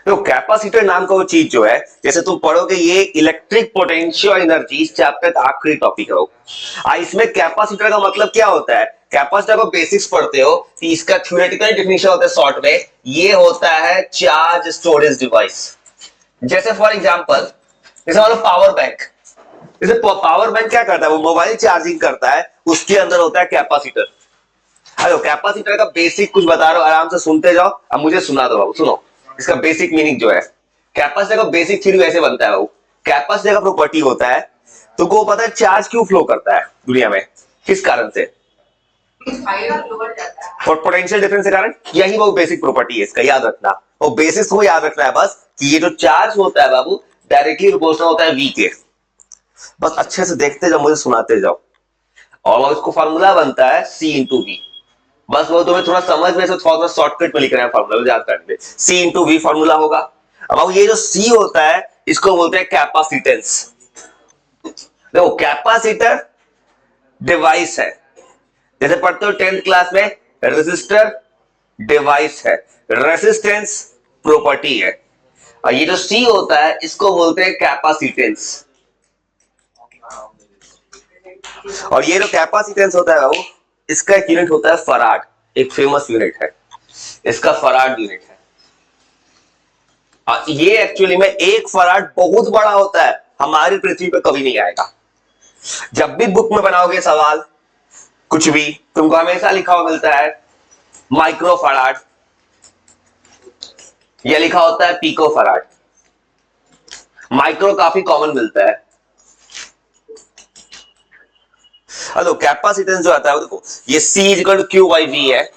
तो कैपेसिटर नाम का वो चीज जो है, जैसे तुम पढ़ोगे ये इलेक्ट्रिक पोटेंशियल एनर्जी चैप्टर का आखिरी टॉपिक है। इसमें कैपेसिटर का मतलब क्या होता है, कैपेसिटर को बेसिक्स पढ़ते हो तो इसका थ्योरेटिकल डेफिनेशन होता है शॉर्ट में, ये होता है चार्ज स्टोरेज डिवाइस। जैसे फॉर एग्जांपल, जैसे मान लो पावर बैंक, जैसे पावर बैंक क्या करता है, वो मोबाइल चार्जिंग करता है, उसके अंदर होता है कैपेसिटर। हेलो, कैपेसिटर का बेसिक कुछ बता रहा हूं, आराम से सुनते जाओ, अब मुझे सुना दो बाबू, सुनो इसका बेसिक मीनिंग जो है। कैपेसिटर का बेसिक थ्योरी वैसे बनता है बाबू, कैपेसिटर का प्रॉपर्टी होता है, तुमको पता है चार्ज क्यों फ्लो करता है दुनिया में, किस कारण से, पोटेंशियल डिफरेंस के कारण। यही वो बेसिक प्रॉपर्टी है इसका, याद रखना, वो बेसिस को याद रखना है बस, कि ये जो चार्ज होता है बाबू डायरेक्टली प्रोपोर्शनल होता है वी के। बस अच्छे से देखते जाओ, मुझे सुनाते जाओ। और उसको फॉर्मूला बनता है सी इंटू वी। बस वो तुम्हें थोड़ा समझ में से थोड़ा शॉर्टकट में लिख रहे हैं फॉर्मूला, याद करने सी इंटू वी फॉर्मूला होगा। अब ये जो सी होता है इसको बोलते हैं कैपेसिटेंस। देखो कैपेसिटर डिवाइस है, जैसे पढ़ते हो 10th क्लास में, रेजिस्टर डिवाइस है, रेजिस्टेंस प्रॉपर्टी है, और ये जो सी होता है इसको बोलते हैं कैपेसिटेंस। और ये जो कैपेसिटेंस होता है वो, इसका एक यूनिट होता है फराड, एक फेमस यूनिट है इसका, फराड यूनिट है। ये एक्चुअली में एक फराड बहुत बड़ा होता है, हमारी पृथ्वी पे कभी नहीं आएगा। जब भी बुक में बनाओगे सवाल कुछ भी, तुमको हमेशा लिखा हुआ मिलता है माइक्रो फराड, यह लिखा होता है पिको फराड। माइक्रो काफी कॉमन मिलता है। हेलो, कैपेसिटेंस जो आता है देखो, ये C equal to Q by V है।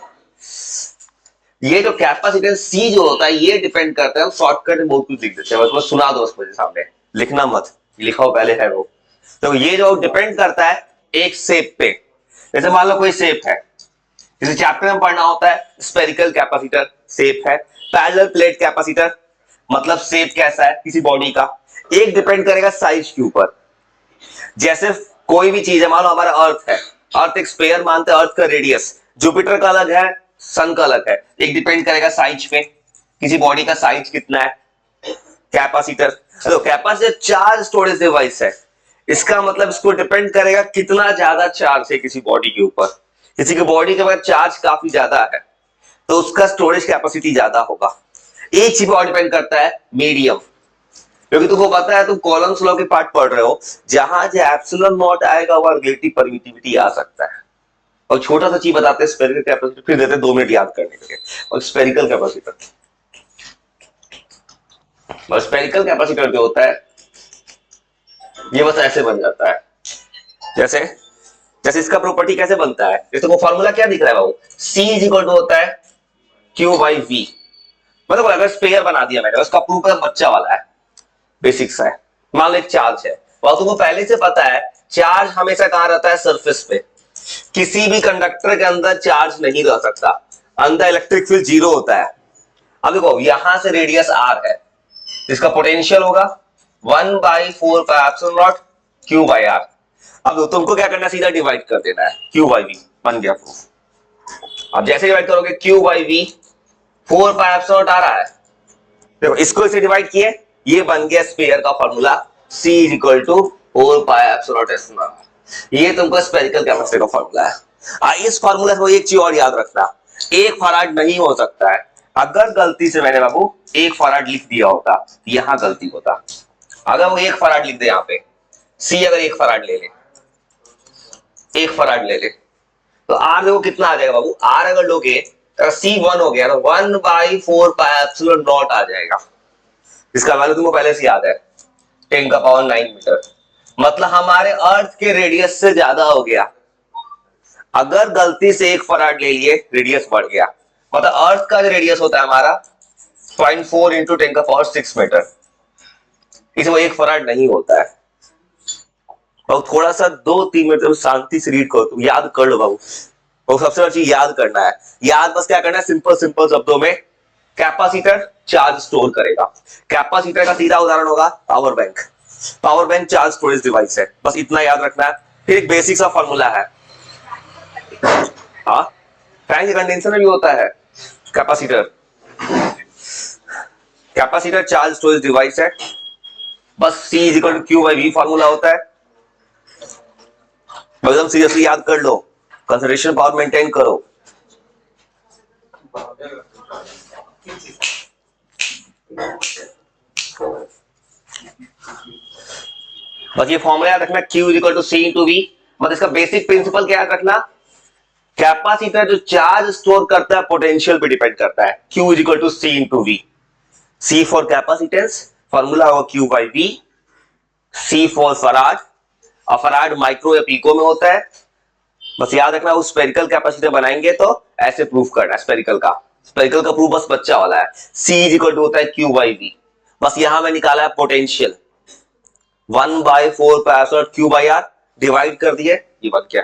ये जो कैपेसिटेंस C जो होता है ये डिपेंड करता है, शॉर्टकट में बहुत कुछ लिख देते हैं, बस सुना दो उसको सामने, लिखना मत, लिखा हो पहले है वो। तो ये जो डिपेंड करता है एक शेप पे, जैसे मान लो कोई शेप है, जैसे चैप्टर में पढ़ना होता है स्फेरिकल कैपेसिटर शेप है, पैरेलल प्लेट कैपेसिटर मतलब शेप कैसा है किसी बॉडी का, एक डिपेंड करेगा साइज के ऊपर। जैसे कोई भी चीज है, मान लो हमारा अर्थ है, अर्थ एक स्फीयर मानते हैं, अर्थ का रेडियस जुपिटर का अलग है, सन का अलग है, एक डिपेंड करेगा साइज पे, किसी बॉडी का साइज कितना है, capacitor. Hello, capacitor charge storage device है, इसका मतलब इसको डिपेंड करेगा कितना ज्यादा चार्ज है किसी बॉडी के ऊपर। किसी की बॉडी के बाद चार्ज काफी ज्यादा है तो उसका स्टोरेज कैपेसिटी ज्यादा होगा। एक चीज और डिपेंड करता है मीडियम, क्योंकि तुमको पता है तुम कॉलम्स लॉ के पार्ट पढ़ रहे हो, जहां जो एप्सिलॉन नॉट आएगा वहां रिलेटिव परमिटिविटी आ सकता है। और छोटा सा चीज बताते हैं स्फेरिकल कैपेसिटर, फिर देते हैं 2 मिनट याद करने के लिए। और स्फेरिकल कैपेसिटर, और स्फेरिकल कैपेसिटर जो होता है ये बस ऐसे बन जाता है, जैसे जैसे इसका प्रॉपर्टी कैसे बनता है, जैसे वो फॉर्मूला क्या दिख रहा है बाबू, C इज इक्वल टू होता है Q बाई V। मतलब अगर स्पेयर बना दिया मैंने, उसका प्रूफ बच्चा वाला है, बेसिक्स है। मान लो एक चार्ज है, वह तुमको पहले से पता है चार्ज हमेशा कहां रहता है, सरफेस पे। किसी भी कंडक्टर के अंदर चार्ज नहीं रह सकता, अंदर इलेक्ट्रिक फील्ड 0 होता है। अब देखो यहां से रेडियस r है, इसका पोटेंशियल होगा 1/4 Q बाई R। अब तुमको क्या करना है, सीधा डिवाइड कर देना है, Q बाई V बन गया प्रूफ। अब जैसे डिवाइड करोगे Q बाई V 4/0 आ रहा है, देखो इसको इसे डिवाइड किए, ये बन गया स्फीयर का formula C is equal to 4πε0। ये तुमको स्फेरिकल कैपेसिटर का फॉर्मूला है। इस फॉर्मूला को एक चीज और याद रखना, एक फराड नहीं हो सकता है। अगर गलती से मैंने बाबू एक फराड लिख दिया होता, यहां गलती होता। अगर वो एक फराड लिख दे यहाँ पे, C अगर एक फराड ले ले, एक फराड ले ले, तो R देखो कितना आ जाएगा बाबू, R अगर लोगे तो C 1 हो गया ना, 1/4πε0 आ जाएगा। इसका वैल्यू तुमको पहले से याद है 10⁹ मीटर, मतलब हमारे अर्थ के रेडियस से ज्यादा हो गया। अगर गलती से एक फराड ले लिए, रेडियस बढ़ गया, मतलब अर्थ का जो रेडियस होता है हमारा 0.4 इंटू 10⁶ मीटर, इसमें एक फराड नहीं होता है। और थोड़ा सा 2-3 मिनट शांति से रीड करो, तुम याद कर लो बाबू। और सबसे बड़ी चीज याद करना है, याद बस क्या करना है, सिंपल सिंपल शब्दों में, कैपेसिटर चार्ज स्टोर करेगा। कैपेसिटर का सीधा उदाहरण होगा power bank. Power bank charge storage device है, बस इतना याद रखना है। फिर एक बेसिक सा फॉर्मूला है, हाँ फैन के कंडेंसर में भी होता है capacitor. Capacitor charge storage device है, बस C is equal to Q by V formula होता है। एकदम सीरियसली याद कर लो, कंसंट्रेशन पावर मेंटेन करो। बस ये फॉर्मूला याद रखना, Q is equal to C into V. मतलब इसका बेसिक प्रिंसिपल क्या याद रखना, कैपेसिटर जो चार्ज स्टोर करता है पोटेंशियल पे डिपेंड करता है। Q is equal to C into वी। C फॉर कैपेसिटेंस, फॉर्मूला होगा Q by V। C for farad, और फराड माइक्रो या पीको में होता है। बस याद रखना, उस स्पेरिकल कैपेसिटर बनाएंगे तो ऐसे प्रूफ करना है स्पेरिकल का। स्पेरिकल का प्रूफ बस बच्चा वाला है। C इज इक्वल टू होता है Q बाई V। बस यहां में निकाला है potential 1/4 pi Q by R, divide कर दिए, ये बन गया।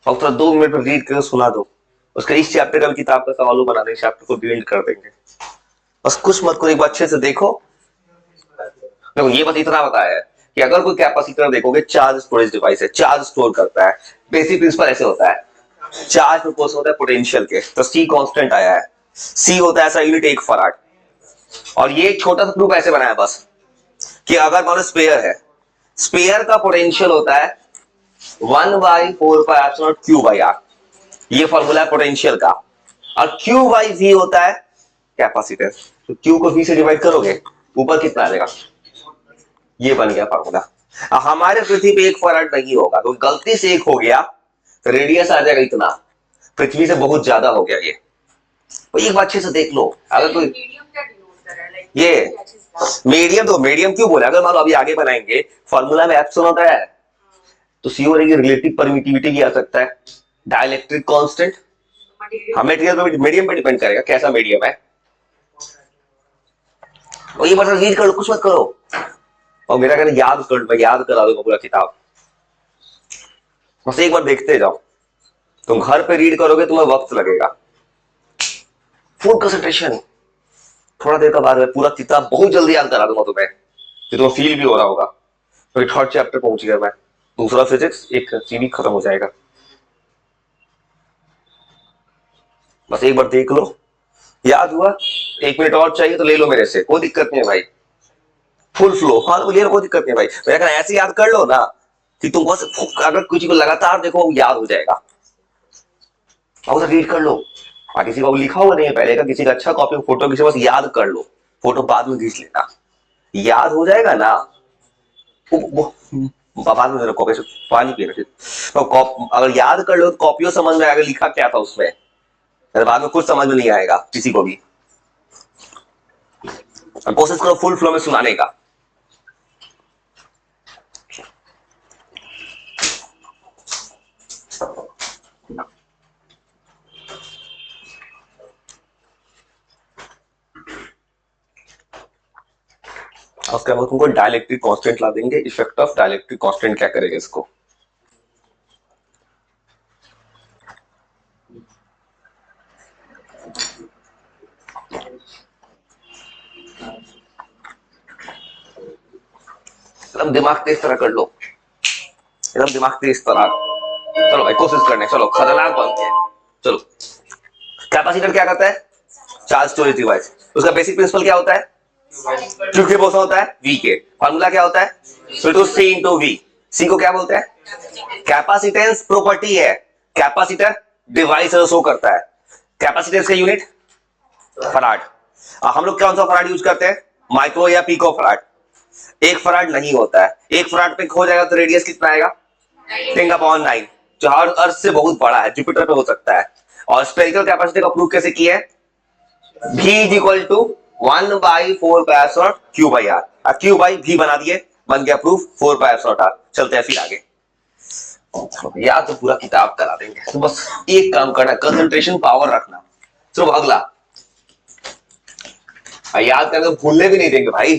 और थोड़ा 2 मिनट में रीड करके सुना दो, उसका इस चैप्टर का भी किताब का सवाल बना देंगे, चैप्टर को डिवाइड कर देंगे। बस कुछ मत करो, एक बार अच्छे से देखो। देखो ये बस इतना बताया है कि अगर कोई कैपेसिटर देखोगे, चार्ज स्टोरेज डिवाइस है, चार्ज स्टोर करता है। बेसिक प्रिंसिपल ऐसे होता है, चार्ज प्रोपोर्शनल होता है पोटेंशियल के, तो C कांस्टेंट आया है। C होता है ऐसा यूनिट 1 फराड। और ये एक छोटा सा प्रूफ ऐसे बनाया बस कि अगर मान लो स्पेयर है, स्पेयर का पोटेंशियल होता है 1/4 pi epsilon Q by R, ये फॉर्मूला है पोटेंशियल का। और Q बाई V होता है कैपेसिटेंस, तो Q को V से डिवाइड करोगे, ऊपर कितना आ जाएगा, ये बन गया फॉर्मूला। हमारे पृथ्वी पे 1 फराड नहीं होगा, तो गलती से 1 हो गया तो रेडियस आ जाएगा इतना, पृथ्वी से बहुत ज्यादा हो गया ये। तो एक बात अच्छे से देख लो, अगर कोई ये मीडियम, तो मीडियम क्यों बोला, अगर मान लो अभी आगे बनाएंगे फॉर्मूला में एप्सिलॉन होता है, तो सी और रिलेटिव परमिटिविटी भी आ सकता है, डाइलेक्ट्रिक कांस्टेंट। हम मटेरियल पे मीडियम पे डिपेंड करेगा कैसा मीडियम है। और ये बस रीड कर लो, कुछ मत करो, और मेरा कहना याद कर लो, मैं याद करा दूंगा पूरा किताब। बस एक बार देखते जाओ, तुम घर पे रीड करोगे तुम्हें वक्त लगेगा। फुल कंसंट्रेशन, थोड़ा देर का बाद में पूरा किताब बहुत जल्दी याद करा दूंगा तुम्हें, कि तुम्हें फील भी हो रहा होगा। तो थर्ड चैप्टर पहुंच गया मैं, दूसरा फिजिक्स, एक सीरीज खत्म हो जाएगा। बस एक बार देख लो, याद हुआ, 1 मिनट और चाहिए तो ले लो मेरे से, कोई दिक्कत नहीं है भाई, फुल फ्लो। हाँ तो ले लो, कोई दिक्कत नहीं है भाई। मेरा कहना ऐसे याद कर लो ना कि तुम बस अगर कुछ को लगातार देखो याद हो जाएगा। और रीड कर लो, और किसी को लिखा हुआ नहीं है पहले का, किसी का अच्छा कॉपी फोटो किसी, बस याद कर लो, फोटो बाद में खींच लेना, याद हो जाएगा ना। बाद में कॉपी से पानी पीना, तो अगर याद कर लो तो कॉपियों समझ में आएगा लिखा क्या था उसमें, बाद में कुछ समझ में नहीं आएगा किसी को भी। कोशिश करो फुल फ्लो में सुनाने का। उसके बाद तुमको डाइलेक्ट्रिक कांस्टेंट ला देंगे, इफेक्ट ऑफ डाइलेक्ट्रिक कांस्टेंट क्या करेगा इसको। एकदम दिमाग तेज तरह कर लो, एकदम दिमाग तेज तरह। चलो भाई कोशिश करने, चलो खतरनाक बनते हैं। चलो, कैपेसिटर क्या करता है, चार्ज स्टोरेज डिवाइस। उसका बेसिक प्रिंसिपल क्या होता है, Q के पोर्शन होता है V के, फॉर्मूला क्या होता है C इंटू V। C को क्या बोलते हैं, कैपेसिटेंस प्रॉपर्टी है, कैपेसिटर डिवाइस शो करता है। कैपेसिटेंस का यूनिट फराड। हम लोग कौन सा फराड यूज करते हैं, माइक्रो या पिको फराड। 1 फराड नहीं होता है, 1 फराड पे हो जाएगा तो रेडियस कितना आएगा 10⁹, जो अर्थ से बहुत बड़ा है, जुपिटर पे हो सकता है। और स्पेरिकल कैपेसिटी का प्रूफ कैसे किया है, V is equal to 1/4 pi epsilon Q by R, Q by V बना दिए, बन गया प्रूफ 4 पाई एप्सिलॉन R। चलते हैं फिर आगे, या तो पूरा किताब करा देंगे, तो बस एक काम करना, कंसंट्रेशन पावर रखना। चलो अगला, याद करके भूलने भी नहीं देंगे भाई,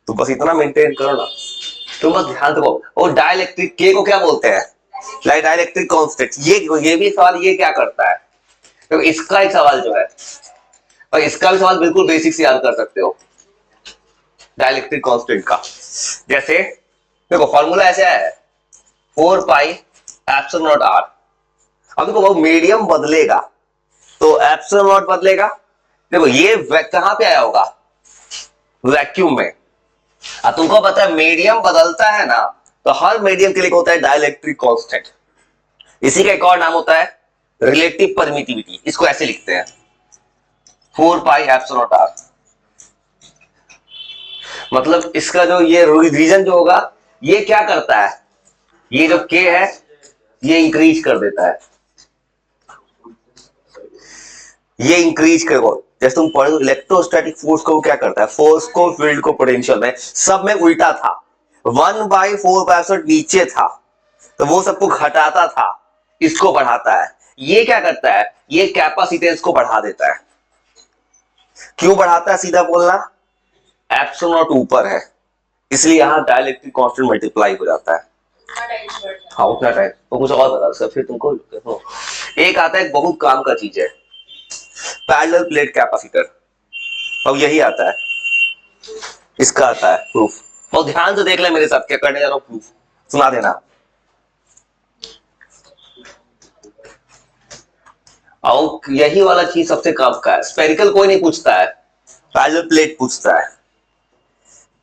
तो बस इतना मेंटेन करो ना। तो बस ध्यान दो, और डाइलेक्ट्रिक के को क्या बोलते हैं, डाइलेक्ट्रिक कांस्टेंट। ये भी सवाल, ये क्या करता है, तो इसका एक सवाल जो है, और इसका भी सवाल बिल्कुल बेसिक से याद कर सकते हो डाइलेक्ट्रिक कांस्टेंट का। जैसे देखो फॉर्मूला ऐसा है 4 पाई एप्सिलॉन नॉट R। अब देखो वो मीडियम बदलेगा तो एप्सिलॉन नॉट बदलेगा, देखो ये कहां पे आया होगा, वैक्यूम में। अब तुमको पता है मीडियम बदलता है ना, तो हर मीडियम के लिए होता है डाइलेक्ट्रिक कांस्टेंट। इसी का एक और नाम होता है रिलेटिव परमिटिविटी। इसको ऐसे लिखते हैं 4 पाई एप्सिलॉन आर। मतलब इसका जो ये रीजन जो होगा, ये क्या करता है, ये जो के है ये इंक्रीज कर देता है, ये इंक्रीज करो। जैसे तुम पढ़ो इलेक्ट्रोस्टैटिक फोर्स को क्या करता है, फोर्स को फील्ड को पोटेंशियल में, सब में उल्टा था। 1/4 नीचे था तो वो सबको घटाता था, इसको बढ़ाता है। ये क्या करता है, ये कैपेसिटेंस को बढ़ा देता है। क्यों बढ़ाता है, सीधा बोलना, एप्सिलॉन नॉट ऊपर है इसलिए यहां डाइलेक्ट्रिक कांस्टेंट मल्टीप्लाई हो जाता है। हाँ उतना टाइम तो कुछ और बता सर, फिर तुमको एक आता है, बहुत काम का चीज है, पैरेलल प्लेट कैपेसिटर। अब यही आता है, इसका आता है प्रूफ। और ध्यान से देख ले मेरे साथ क्या करने जा रहा हूं, प्रूफ सुना देना। और यही वाला चीज सबसे काम का है। स्फेरिकल कोई नहीं पूछता है, पैरेलल प्लेट पूछता है।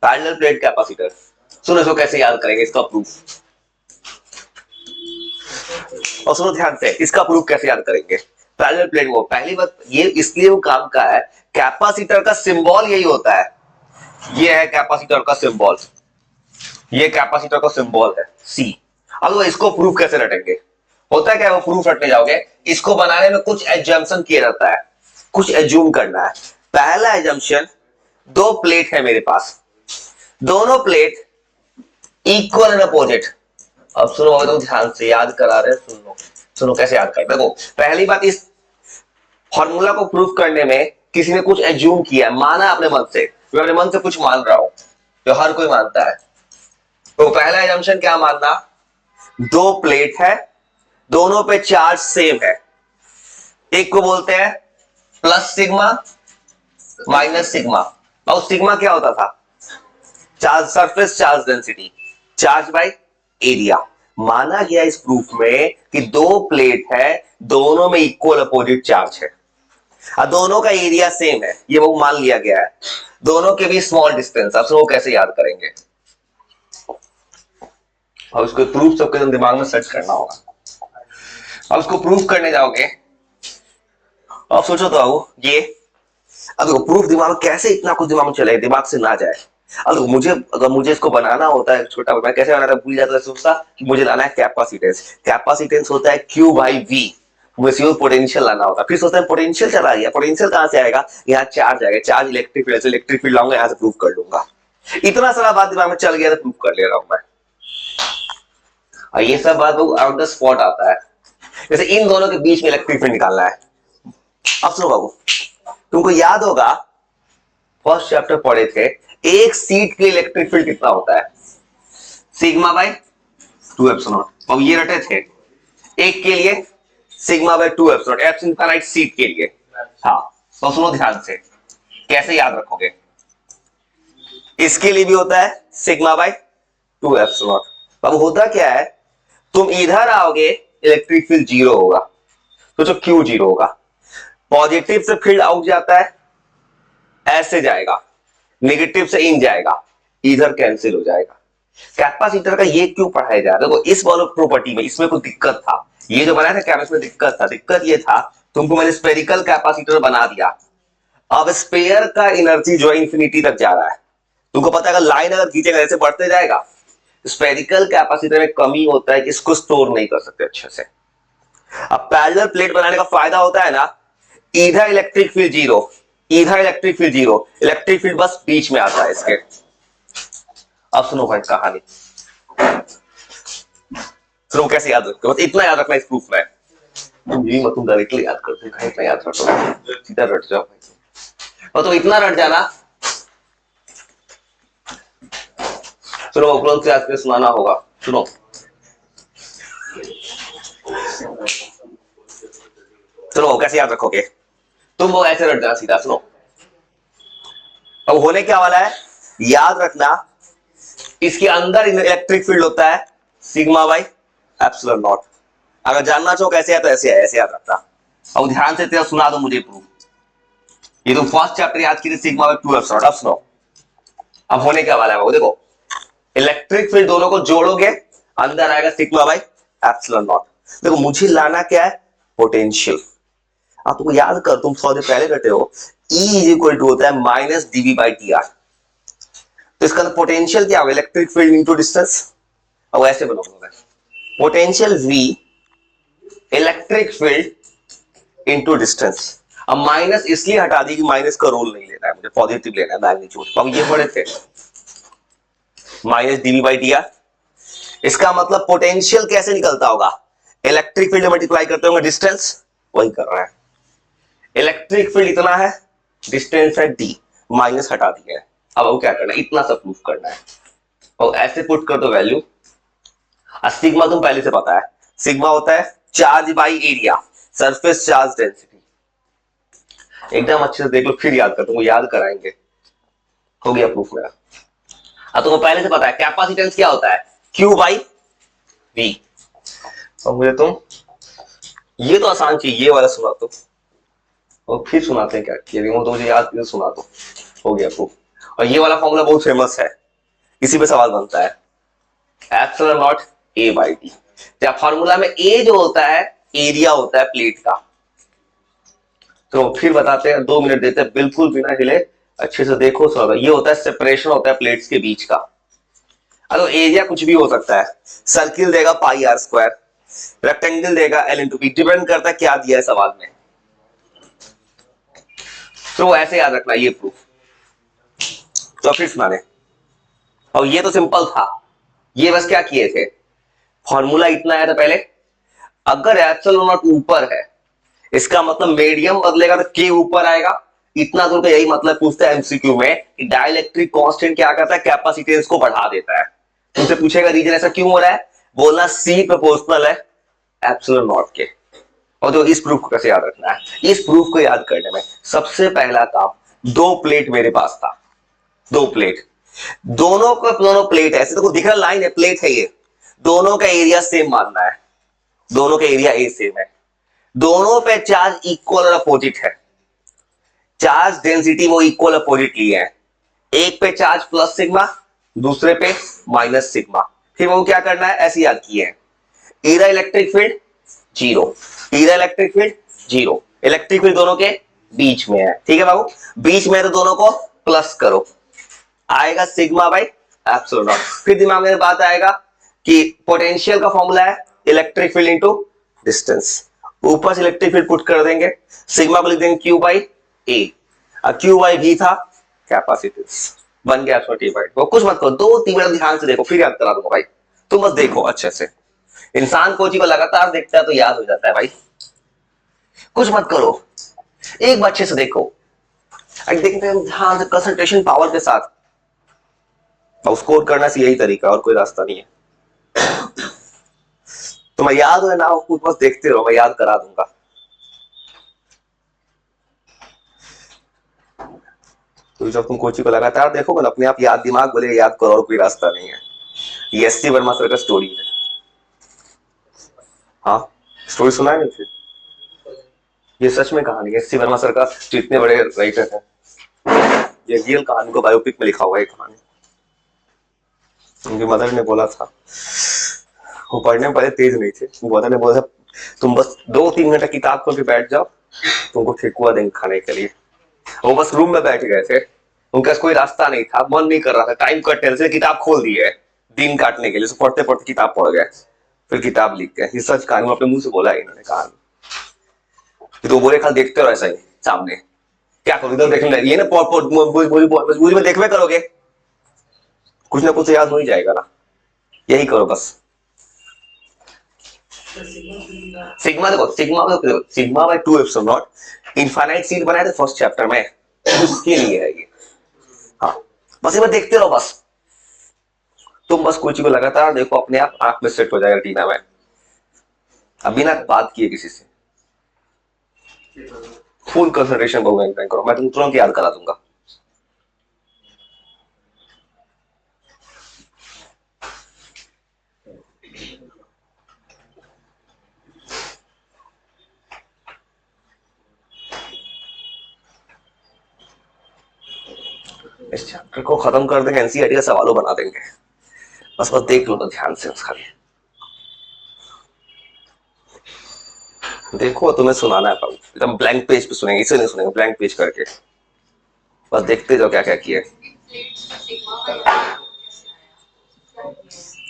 पैरेलल प्लेट कैपेसिटर सुनो, इसको कैसे याद करेंगे, इसका प्रूफ। और सुनो ध्यान से, इसका प्रूफ कैसे याद करेंगे। पैरेलल प्लेट वो पहली बात ये इसलिए वो काम का है, कैपेसिटर का सिंबल यही होता है। ये है कैपेसिटर का सिंबल, ये कैपेसिटर का सिंबल है सी। अब वो इसको प्रूफ कैसे रटेंगे, होता है क्या, वो प्रूफ रटने जाओगे, इसको बनाने में कुछ एजम्पशन किया जाता है, कुछ एज्यूम करना है। पहला एजम्पशन, दो प्लेट है मेरे पास, दोनों प्लेट इक्वल एंड अपोजिट। अब सुनो, अगर तुम ध्यान से याद करा रहे, सुनो सुनो कैसे याद कर। देखो पहली बात, इस फॉर्मूला को प्रूफ करने में किसी ने कुछ एज्यूम किया, माना अपने मन से, मैं अपने मन से कुछ मान रहा हूं जो हर कोई मानता है। तो पहला एजम्पशन क्या मानना, दो प्लेट है, दोनों पे चार्ज सेम है। एक को बोलते हैं प्लस सिग्मा माइनस सिग्मा। और सिग्मा क्या होता था, charge surface charge density, charge by area. माना गया इस प्रूफ में कि दो प्लेट है, दोनों में इक्वल अपोजिट चार्ज है और दोनों का एरिया सेम है, ये वो मान लिया गया है। दोनों के भी स्मॉल डिस्टेंस। अब वो कैसे याद करेंगे, और उसको प्रूफ सबके दिमाग में सर्च करना होगा। अब उसको प्रूफ करने जाओगे, अब सोचो तो आओ ये, अब देखो प्रूफ दिमाग में कैसे इतना कुछ दिमाग में चले, दिमाग से ना जाए। अब अगर मुझे इसको बनाना होता है छोटा, मैं कैसे बनाता, भूल जाता, सोचता कि मुझे लाना है कैपेसिटेंस। कैपेसिटेंस होता है Q बाई V, मुझे पोटेंशियल लाना होता है। फिर सोचता है पोटेंशियल चला गया, पोटेंशियल कहां से आएगा, यहाँ चार्ज आएगा, charge electric field, electric field लाऊंगा, यहाँ से प्रूफ कर लूंगा। इतना सारा बात दिमाग में चल गया तो प्रूफ कर ले रहा हूं मैं। और ये सब बात आउट द स्पॉट आता है, जैसे इन दोनों के बीच में इलेक्ट्रिक फील्ड निकालना है। अब सुनो बाबू, तुमको याद होगा फर्स्ट चैप्टर पढ़े थे, एक सीट के इलेक्ट्रिक फील्ड कितना होता है, सिग्मा बाय 2 एप्सिलॉन। और ये रटे थे एक के लिए sigma bye 2 epsilon, apps infinite sheet के लिए। हाँ तो सुनो ध्यान से, कैसे याद रखोगे, इसके लिए भी होता है सिग्मा बाय 2 एप्सिलॉन। अब होता क्या है, तुम इधर आओगे इलेक्ट्रिक फील्ड जीरो होगा, तो जो क्यू जीरो होगा, पॉजिटिव से फील्ड आउट जाता है, ऐसे जाएगा, नेगेटिव से इन जाएगा, इधर कैंसिल हो जाएगा। कैपेसिटर का ये क्यों पढ़ाया जा रहा है, देखो इस वाले प्रॉपर्टी में इसमें कोई दिक्कत था, ये जो बनाया था केमिस्ट्री में दिक्कत था। दिक्कत ये था, तुमको मैंने स्फेरिकल कैपेसिटर बना दिया, अब स्पेयर का एनर्जी जो है इंफिनिटी तक जा रहा है। तुमको पता है लाइन अगर खींचेगा ऐसे बढ़ते जाएगा। स्फेरिकल कैपेसिटर में कमी होता है कि इसको स्टोर नहीं कर सकते अच्छे से। अब पैरेलल प्लेट बनाने का फायदा होता है ना, इधर इलेक्ट्रिक फील्ड जीरो, इधर electric field zero, electric field बस बीच में आता है इसके। अब सुनो भाई कहानी, सुनो कैसे याद रखते हो, इतना याद रखना इस प्रूफ में। तुम डायरेक्टली याद करते हो, इतना याद रखो, सीधा रट जाओ भाई। और तो इतना रट जाना, सुनो उपलब्ध से आज के सुनाना होगा, सुनो सुनो कैसे याद रखोगे तुम, वो ऐसे रट जाना सीधा। सुनो अब होने क्या वाला है, याद रखना, इसके अंदर इलेक्ट्रिक फील्ड होता है सिग्मा बाई एप्सिलॉन नॉट। अगर जानना चाहो कैसे आता है, ऐसे याद रखना। अब ध्यान से तेरा सुना दो मुझे प्रूफ। ये तुम फर्स्ट चैप्टर याद कीजिए, सिग्मा बाय 2 एप्सिलॉन। अब सुनो, अब होने क्या वाला है वो देखो, इलेक्ट्रिक फील्ड दोनों को जोड़ोगे, अंदर आएगा सिग्मा बाय एप्सिलॉन नॉट। देखो मुझे लाना क्या है, पोटेंशियल। आप तुमको याद कर, तुम 100 दिन पहले करते हो, E इज इक्वल टू होता है minus dv by T are. तो इसका पोटेंशियल क्या होगा, इलेक्ट्रिक फील्ड इंटू डिस्टेंस। अब ऐसे बनाऊंगा मैं, potential V electric field into distance. अब माइनस इसलिए हटा दी कि माइनस का रोल नहीं लेना है मुझे, पॉजिटिव लेना है मैग्नीट्यूड। अब ये पढ़े थे minus dV by T R. इसका मतलब पोटेंशियल कैसे निकलता होगा, इलेक्ट्रिक फील्ड मल्टीप्लाई करते होंगे डिस्टेंस, वही कर रहा है। इलेक्ट्रिक फील्ड इतना है, डिस्टेंस है डी, माइनस हटा दिया है। अब वो क्या करना है, इतना सब प्रूफ करना है। और ऐसे पुट कर दो वैल्यू। सिग्मा तुम पहले से पता है, सिग्मा होता है charge by area, surface charge density. एकदम अच्छे से देख लो, फिर याद कर, तुमको याद कराएंगे। हो गया प्रूफ मेरा। अब तुमको पहले से पता है कैपेसिटेंस क्या होता है, Q बाई V। और मुझे तुम ये तो आसान चीज, ये वाला सुना दो और फिर सुनाते हैं क्या किया, वो तो मुझे याद सुना दो। हो गया प्रूफ। और ये वाला फॉर्मूला बहुत फेमस है, इसी पे सवाल बनता है, epsilon not A by T. Formula में A जो होता है एरिया होता है प्लेट का। तो फिर बताते हैं, 2 मिनट देते हैं बिल्कुल बिना हिले, अच्छे से देखो सब। ये होता है सेपरेशन होता है प्लेट्स के बीच का। तो एरिया कुछ भी हो सकता है, सर्किल देगा पाई आर स्क्वायर, रेक्टेंगल देगा एल इंटू बी, डिपेंड करता है क्या दिया है सवाल में। तो ऐसे याद रखना ये प्रूफ। तो फिर सुनाने, और ये तो सिंपल था, ये बस क्या किए थे, फॉर्मूला इतना आया था पहले, अगर एप्सिलॉन नॉट ऊपर है इसका मतलब मीडियम बदलेगा तो के ऊपर आएगा। इतना दूर का यही मतलब पूछता है एमसीक्यू में कि डाइलेक्ट्रिक कांस्टेंट क्या करता है, कैपेसिटेंस को बढ़ा देता है। तुमसे पूछेगा रीजन ऐसा क्यों हो रहा है, बोलना सी प्रोपोर्शनल है एप्सिलॉन नॉट के। और तो इस प्रूफ को कैसे याद रखना है, इस प्रूफ को याद करने में सबसे पहला काम, दो प्लेट मेरे पास था, दो प्लेट, दोनों को दोनों प्लेट ऐसे तो दिख रहा लाइन है, प्लेट है ये, दोनों का एरिया सेम मानना है, दोनों का एरिया ए सेम है, दोनों पे चार्ज इक्वल और अपोजिट है, चार्ज डेंसिटी वो इक्वल अपोजिट लिए हैं, एक पे चार्ज प्लस सिग्मा, दूसरे पे माइनस सिग्मा। फिर वो क्या करना है, ऐसे याद किए हैं, इधर इलेक्ट्रिक फील्ड जीरो, इधर electric field zero, electric field दोनों के बीच में है, ठीक है बाबू, बीच में है तो दोनों को प्लस करो, आएगा सिग्मा बाई एप्सिलॉन नॉट। फिर दिमाग में बात आएगा कि पोटेंशियल का फॉर्मूला है इलेक्ट्रिक फील्ड इनटू डिस्टेंस, ऊपर से इलेक्ट्रिक फील्ड पुट कर देंगे, सिग्मा को लिख देंगे Q by A, Q by V था कैपेसिटेंस, बन गया छोटी बाइट। वो कुछ मत करो, 2-3 मिनट ध्यान से देखो, फिर याद करा दूंगा भाई, तुम बस देखो अच्छे से। इंसान कोई चीज को लगातार देखता है तो याद हो जाता है भाई, कुछ मत करो, एक बार अच्छे से देखो, देखते हैं ध्यान से कंसंट्रेशन पावर के साथ। और स्कोर करना से यही तरीका, और कोई रास्ता नहीं है। तो मैं याद हो ना हो कुछ बस देखते रहो, मैं याद करा दूंगा। तो जब तुम कोची को लगातार देखोगे ना, अपने आप याद, दिमाग बोले याद करो, और कोई रास्ता नहीं है। ये एस सी वर्मा सर का स्टोरी है। हाँ, स्टोरी सुना है नहीं फिर, ये सच में कहानी है, एस सी वर्मा सर का, जो इतने बड़े राइटर है, ये रियल कहानी को बायोपिक में लिखा हुआ है कहानी। उनकी मदर ने बोला था, वो पढ़ने में पहले तेज नहीं थे, मदर ने बोला था तुम बस 2-3 घंटा किताब खोल के बैठ जाओ, तुमको ठेकुआ देंगे खाने के लिए। वो बस रूम में बैठ गए थे, उनका कोई रास्ता नहीं था, मन नहीं कर रहा था, टाइम कट से किताब खोल दी है दिन काटने के लिए, तो पढ़ते पढ़ते किताब पढ़ गए, फिर किताब लिख गए। ये सच कहानी, अपने मुंह से बोला है इन्होंने कहानी। तो बोले खाली देखते रहो ऐसा ही सामने, क्या करो इधर देखने ये ना, मजबूरी में देखवे करोगे, कुछ ना कुछ याद हो ही जाएगा ना, यही करो बस। सिग्मा देखो, sigma bye 2 epsilon not infinite series बनाए थे फर्स्ट चैप्टर में, उसके लिए है ये। हाँ, बस ये देखते रहो बस, तुम बस कोई चीज को लगातार देखो, अपने आप आंख में सेट हो जाएगा टीना में, अभी ना बात किए किसी से, फुल कंसंट्रेशन करो, मैं तुम तुरंत याद करा दूंगा। इस चैप्टर को खत्म कर देंगे, एनसीईआरटी का सवालों बना देंगे। बस देख लो तो ध्यान से खाली देखो, तुम्हें सुनाना है एकदम ब्लैंक पेज पे सुनेंगे, इसे नहीं सुनेंगे, ब्लैंक पेज करके बस देखते जाओ क्या क्या किया है।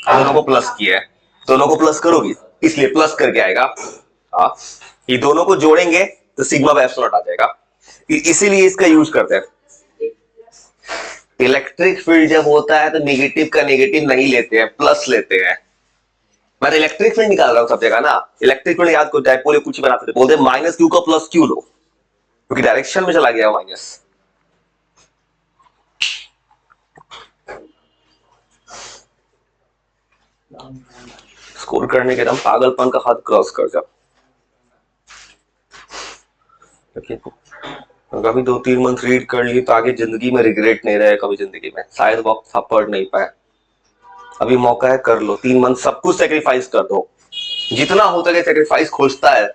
दोनों को प्लस किया है, दोनों को प्लस करोगी इसलिए प्लस करके आएगा। हाँ, ये दोनों को जोड़ेंगे तो सिग्मा बाय एप्सिलॉन आ जाएगा, इसीलिए इसका यूज करते हैं। इलेक्ट्रिक फील्ड जब होता है तो नेगेटिव का नेगेटिव नहीं लेते हैं, प्लस लेते हैं। मैं तो इलेक्ट्रिक फील्ड निकाल रहा हूं सब जगह ना। इलेक्ट्रिक फील्ड याद को डायपोल कुछ ही बनाते थे, बोलते माइनस क्यू का प्लस क्यू लो, क्योंकि डायरेक्शन में चला गया माइनस। स्कोर करने के दम पागलपन का हद क्रॉस कर जाओ। कभी 2-3 मंथ रीड कर ली तो आगे जिंदगी में रिग्रेट नहीं रहे, कभी जिंदगी में शायद वक्त था पढ़ नहीं पाए, अभी मौका है कर लो। 3 मंथ सब कुछ सेक्रीफाइस कर दो, जितना होता है सेक्रीफाइस खोजता है,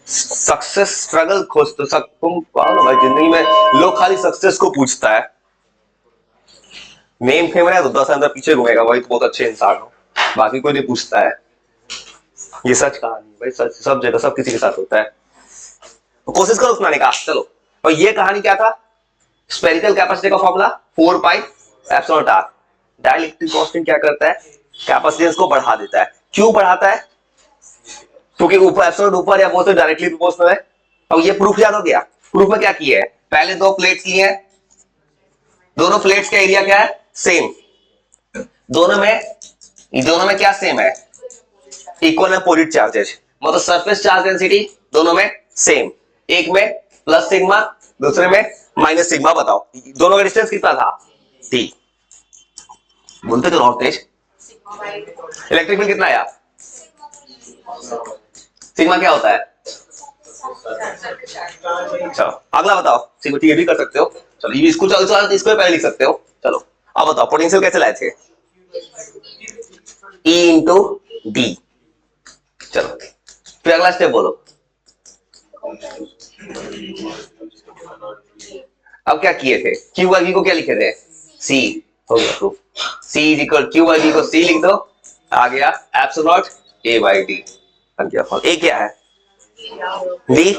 सक्सेस स्ट्रगल खोजते तुम भाई जिंदगी में। लोग खाली सक्सेस को पूछता है, नेम फेम है तो 10 अंदर पीछे घूमेगा, भाई तो बहुत अच्छे इंसान हो, बाकी कोई नहीं पूछता है। ये सच कहानी भाई, सच सब जगह सब किसी के साथ होता है, तो कोशिश करो सुनाने का। चलो, और ये कहानी क्या था? स्फेरिकल कैपेसिटी का formula 4 pi epsilon R. Dielectric constant क्या करता है? कैपेसिटेंस को बढ़ा देता है। क्यों बढ़ाता है? क्योंकि ऊपर एप्सिलॉन ऊपर या वो तो डायरेक्टली प्रोपोर्शनल है। और ये प्रूफ याद हो गया। प्रूफ में क्या किया है? पहले 2 प्लेट्स लिए हैं, दोनों प्लेट्स का एरिया क्या है? सेम। दोनों में क्या सेम है? इक्वल अपोजिट चार्जेस, मतलब सरफेस चार्ज डेंसिटी दोनों में सेम। एक में प्लस सिग्मा, दूसरे में माइनस सिग्मा। बताओ दोनों का डिस्टेंस कितना था? टी। बोलते तो और तेज। इलेक्ट्रिक फील्ड कितना आया? सिग्मा क्या होता है? चलो अगला बताओ। सिग्मा ये भी कर सकते हो, चलो ये इसको इसको पहले लिख सकते हो। चलो अब बताओ पोटेंशियल कैसे लाए थे? E into D. चलो फिर अगला स्टेप बोलो। अब क्या किए थे? क्यू बाई वी को क्या लिखे थे? सी। हो गया proof. C is equal Q by V को सी लिख दो, आ गया epsilon A by D. A क्या है? D,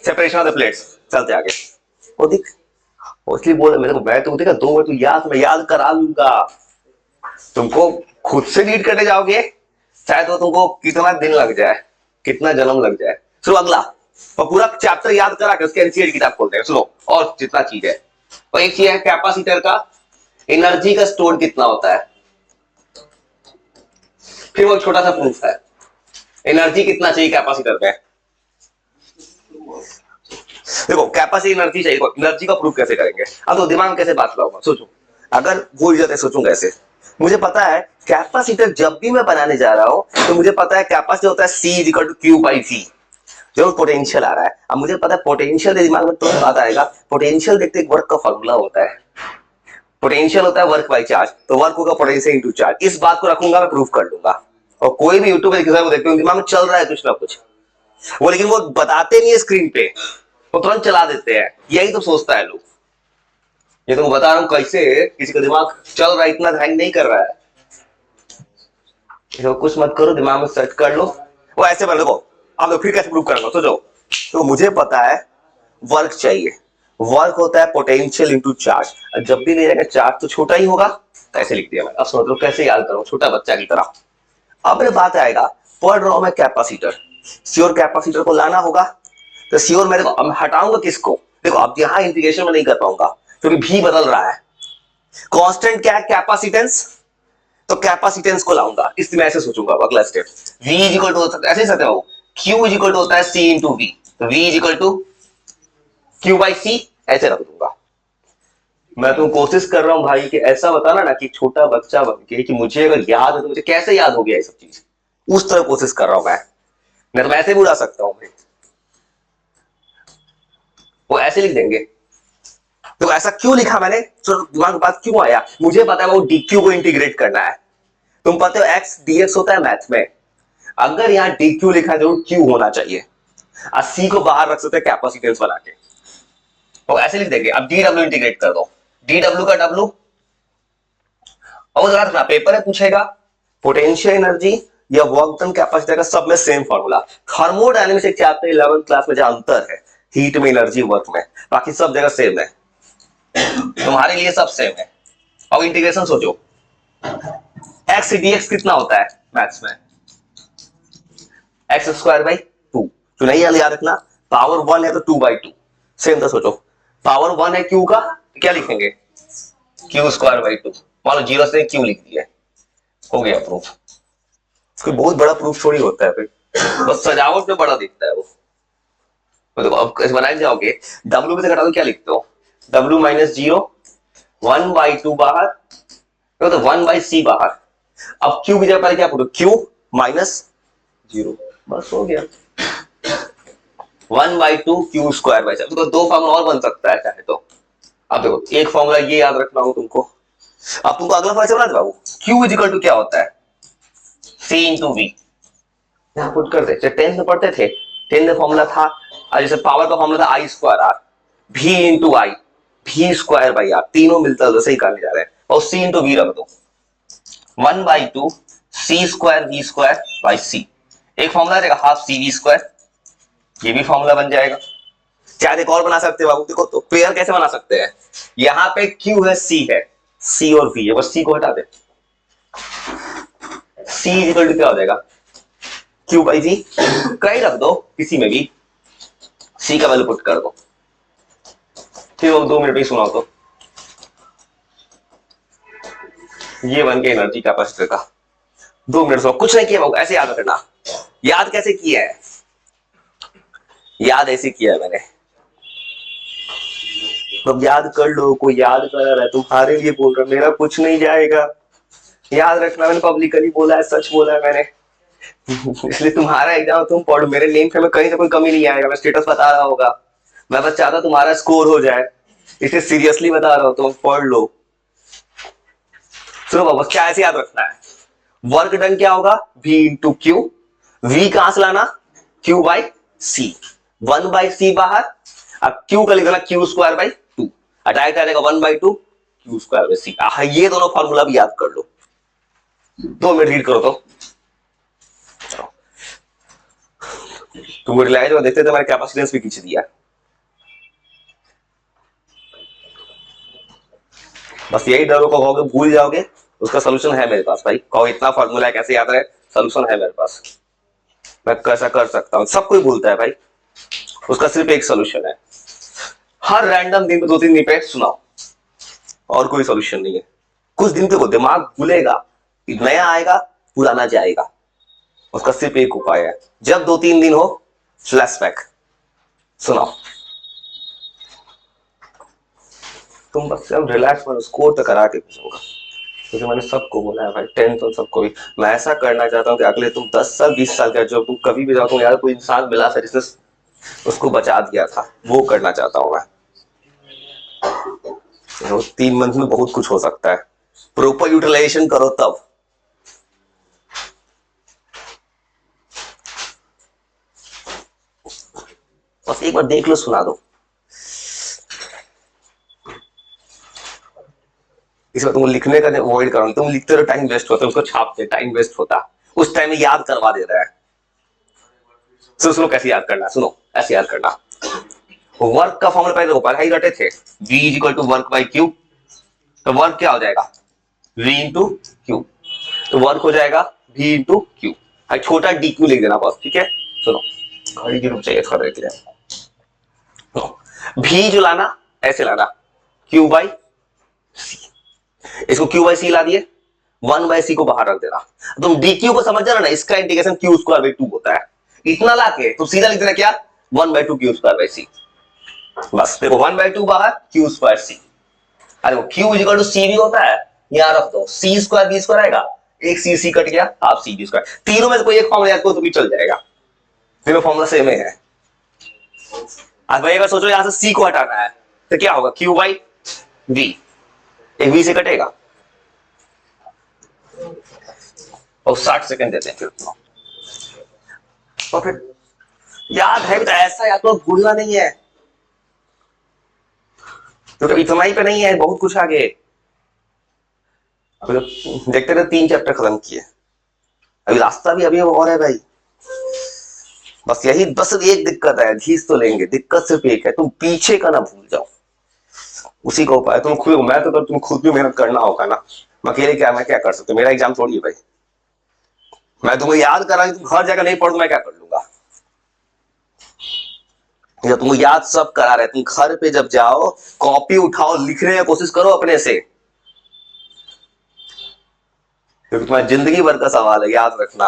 separation of the plates. चलते आगे। वो दिख इसलिए बोल मेरे को, मैं तो देखा 2 मिनट याद, मैं याद करा लूंगा। तुमको खुद से रीड करने जाओगे शायद तो तुमको कितना दिन लग जाए, कितना जन्म लग जाए। सुनो अगला, और पूरा चैप्टर याद करा के उसके एनसीईआरटी किताब खोलते हैं। सुनो और जितना चीज है, और एक चीज है कैपेसिटर का एनर्जी का स्टोर कितना होता है, फिर वो छोटा सा प्रूफ है एनर्जी कितना चाहिए कैपेसिटर में। देखो कैपेसिटी एनर्जी चाहिए, एनर्जी का प्रूफ कैसे करेंगे? अब तो दिमाग में कैसे बात लाऊंगा, सोचो। अगर भूल जाते सोचूंगा ऐसे, मुझे पता है कैपेसिटर जब भी मैं बनाने जा रहा हूं तो मुझे पता है कैपेसिटर होता है C equal to Q by V, जो पोटेंशियल आ रहा है। अब मुझे पता है पोटेंशियल दिमाग में तुरंत बात आएगा, पोटेंशियल देखते एक वर्क का फॉर्मूला होता है, पोटेंशियल होता है वर्क बाई चार्ज, तो वर्क होगा पोटेंशियल इनटू चार्ज। इस बात को रखूंगा, मैं प्रूफ कर लूंगा। और कोई भी यूट्यूब पे देखते हो दिमाग में चल रहा है कुछ ना कुछ, वो लेकिन वो बताते नहीं है स्क्रीन पे, वो तुरंत चला देते हैं। यही तो सोचता है लोग। ये तो बता रहा हूं कैसे किसी का दिमाग चल रहा है, इतना ध्यान नहीं कर रहा है। तो कुछ मत करो, दिमाग में सेट कर लो। वो ऐसे बन देखो, अब तो फिर कैसे प्रूव करूंगा सोचो। तो मुझे पता है वर्क चाहिए, वर्क होता है पोटेंशियल इनटू चार्ज। जब भी ले जाएगा चार्ज तो छोटा ही होगा, तो ऐसे लिख दिया मैंने। अब समझ लो कैसे याद करो, छोटा बच्चा की तरह। अब मेरे बात आएगा, पढ़ रहा हूं मैं कैपेसिटर, श्योर कैपेसिटर को लाना होगा, तो श्योर मेरे को अब हटाऊंगा किसको? देखो अब यहां इंटीग्रेशन में नहीं कर पाऊंगा क्योंकि भी बदल रहा है। कांस्टेंट क्या है? कैपेसिटेंस। तो कैपेसिटेंस को लाऊंगा, इसलिए मैं ऐसे सोचूंगा। अगला step V is equal to ऐसे सकते हो, Q इज इक्वल टू होता है C इंटू V, तो V is equal to Q by C ऐसे रख दूंगा। मैं तो कोशिश कर रहा हूं भाई कि ऐसा बताना ना कि छोटा बच्चा बन के कि मुझे अगर याद है तो मुझे कैसे याद हो गया ये सब चीज, उस तरह कोशिश कर रहा हूं मैं तो ऐसे भी उड़ा सकता हूं भाई, वो ऐसे लिख देंगे। तो ऐसा क्यों लिखा मैंने, तो दिमाग में बात क्यों आया? मुझे पता है वो dq को इंटीग्रेट करना है। तुम पता हो x dx होता है मैथ में, अगर यहाँ dq लिखा है जरूर q होना चाहिए, और c को बाहर रख सकते हैं कैपेसिटेंस बना के, तो ऐसे लिख देंगे। अब dw इंटीग्रेट कर दो, dw का w और जरा रखना पेपर है पूछेगा पोटेंशियल एनर्जी या वर्क डन कैपेसिटी का सब में सेम फॉर्मूला। थर्मोडायनेमिक्स एक चैप्टर 11th क्लास में जहां अंतर है हीट में एनर्जी वर्क में, बाकी सब जगह सेम है, तुम्हारे लिए सब सेम है। और इंटीग्रेशन सोचो एक्स डीएक्स कितना होता है मैथ्स में, एक्स स्क्वायर बाई 2, जो नहीं याद रखना पावर 1 है तो 2/2 सेम। तो सोचो पावर 1 है क्यू का क्या लिखेंगे क्यू स्क्वायर बाई 2, मान लो 0 से क्यू लिख दिया, हो गया प्रूफ। कोई बहुत बड़ा प्रूफ थोड़ी होता है भाई, बस सजावट में बड़ा दिखता है वो। तो देखो अब बनाए जाओगे W में से घटा दो क्या लिखते हो W माइनस 0 1/2 बाहर तो 1/c बाहर। अब Q की जगह पहले क्या पूछो Q माइनस 0, बस हो गया 1/2 क्यू स्क्वायर बाई 7। तो दो फॉर्मूला और बन सकता है चाहे तो। अब देखो एक फॉर्मूला ये याद रखना हो तुमको, अब तुमको अगला फॉर्मूला चला बाबू Q इक्वल टू क्या होता है C इंटू V, यहां पुट कर दे। 10th में पढ़ते थे 10th में फॉर्मूला था जैसे पावर का फॉर्मूला था I square R V into I V square by R, तीनों मिलता है सही करने जा रहे हैं, और C इंटू V रख दो 1/2 C square V square by C। एक फॉर्मूला रहेगा हाफ CV स्क्वायर, ये भी फॉर्मूला बन जाएगा। चाहे एक और बना सकते हो बाबू, देखो तो पेयर कैसे बना सकते हैं, यहां पे Q है C है C और V है, बस C को हटा दे, C इक्वल टू क्या हो जाएगा Q बाई V, कहीं रख दो किसी में भी C का वैल्यू पुट कर दो, फिर वो 2 मिनट में सुनाओ तो ये बन के एनर्जी कैपेसिटर का 2 मिनट से कुछ नहीं किया बाबू, ऐसे याद रखना। याद कैसे किया है, याद ऐसे किया है मैंने, अब याद कर लो, कोई याद कर रहा है तुम्हारे लिए बोल रहा, मेरा कुछ नहीं जाएगा, याद रखना मैंने पब्लिकली बोला है, सच बोला है मैंने इसलिए तुम्हारा एग्जाम तुम पढ़ो, मेरे नेम पे में कहीं से कोई कमी नहीं आएगा, मैं स्टेटस बता रहा होगा, मैं बस चाहता तुम्हारा स्कोर हो जाए, इसे सीरियसली बता रहा हूं, तुम पढ़ लो। सुनो बाबा क्या ऐसे याद रखना है, वर्क डन क्या होगा V इंटू क्यू, V कहां से लाना Q बाई C, 1/c बाहर, अब Q का लिख देना Q स्क्वायर बाई 2, डायरेक्ट आ जाएगा 1/2 Q स्क्वायर बाई C। ये दोनों फॉर्मूला भी याद कर लो, 2 मिनट रीड करो तो तुम रिलाइज हो देखते थे मैंने कैपेसिटेंस भी खींच दिया, बस यही डरो को कहोगे भूल जाओगे, उसका सोल्यूशन है मेरे पास भाई, कहो इतना फॉर्मूला है कैसे याद रहे, सोल्यूशन है मेरे पास, मैं कैसा कर सकता हूं, सब कोई भूलता है भाई, उसका सिर्फ एक सोल्यूशन है, हर रैंडम दिन पे 2-3 दिन पे सुनाओ, और कोई सोल्यूशन नहीं है। कुछ दिन तक दिमाग भूलेगा, नया आएगा पुराना जाएगा, उसका सिर्फ एक उपाय है, जब 2-3 दिन हो फ्लैशबैक सुनाओ, तुम बस रिलैक्स में स्कोर तक करा के पूछूंगा, क्योंकि मैंने सबको बोला है भाई 10th तो सबको भी, मैं ऐसा करना चाहता हूं कि अगले तुम 10 साल 20 साल का जब तुम कभी भी जाओ तुम यार कोई इंसान मिला था जिसने उसको बचा दिया था, वो करना चाहता हूं मैं। 3 मंथ में बहुत कुछ हो सकता है, प्रॉपर यूटिलाइजेशन करो तब। बस एक बार देख लो सुना दो, इसमें तुम लिखने का अवॉइड करो, तुम लिखते रहो टाइम वेस्ट होता है, उसको छापते टाइम वेस्ट होता, उस टाइम में याद करवा दे रहा है। सुनो कैसे याद करना, सुनो ऐसे याद करना, वर्क का फॉर्मूला पहले पहले ही रटे थे V equal to work by Q, तो वर्क क्या हो जाएगा V इंटू क्यू, तो वर्क हो जाएगा V इंटू क्यू, छोटा डी क्यू लिख देना बस, ठीक है। सुनो घड़ी की रुक चाहिए थोड़ा देख लिया, V जो लाना ऐसे लाना Q बाई C, इसको Q बाई C ला दिए, 1/c को बाहर रख देना, तुम dq को समझ जाना ना, इसका इंटीग्रेशन Q स्क्वायर बाई 2 होता है, इतना लाके तुम सीधा लिख देना क्या 1/2 Q स्क्वायर बाई C, बस देखो 1/2 बाहर Q स्क्वायर C, अरे वो Q इक्वल टू C भी होता है, यहां रख दो C स्क्वायर B स्क्वायर आएगा, एक C कट गया हाफ C B स्क्वायर, तीनों में से कोई एक फॉर्मूला याद करो तो भी चल जाएगा, तीनों फॉर्मूला सेम है। अब भाई अगर सोचो यहां से C को हटाना है तो क्या होगा Q बाई V, एक V से कटेगा, और 60 सेकंड देते हैं फिर, और फिर याद है तो ऐसा याद तो भूलना नहीं है, तो इतना ही पे नहीं है बहुत कुछ आगे। अभी तो देखते रहे 3 चैप्टर खत्म किए, अभी रास्ता भी अभी और है भाई। बस यही, बस एक दिक्कत है, घीस तो लेंगे, दिक्कत सिर्फ एक है, तुम पीछे का ना भूल जाओ, उसी का उपाय तुम खुद, मैं तो कर, तुम खुद भी मेहनत करना होगा ना, मैं अकेले क्या, मैं क्या कर सकता हूँ, मेरा एग्जाम थोड़ी है भाई, मैं तुम्हें याद करा, तुम हर जगह नहीं पढ़, मैं क्या कर लूंगा। जब तुमको याद सब करा रहे, तुम घर पे जब जाओ, कॉपी उठाओ, लिखने की कोशिश करो अपने से, क्योंकि तुम्हारी जिंदगी भर का सवाल है, याद रखना।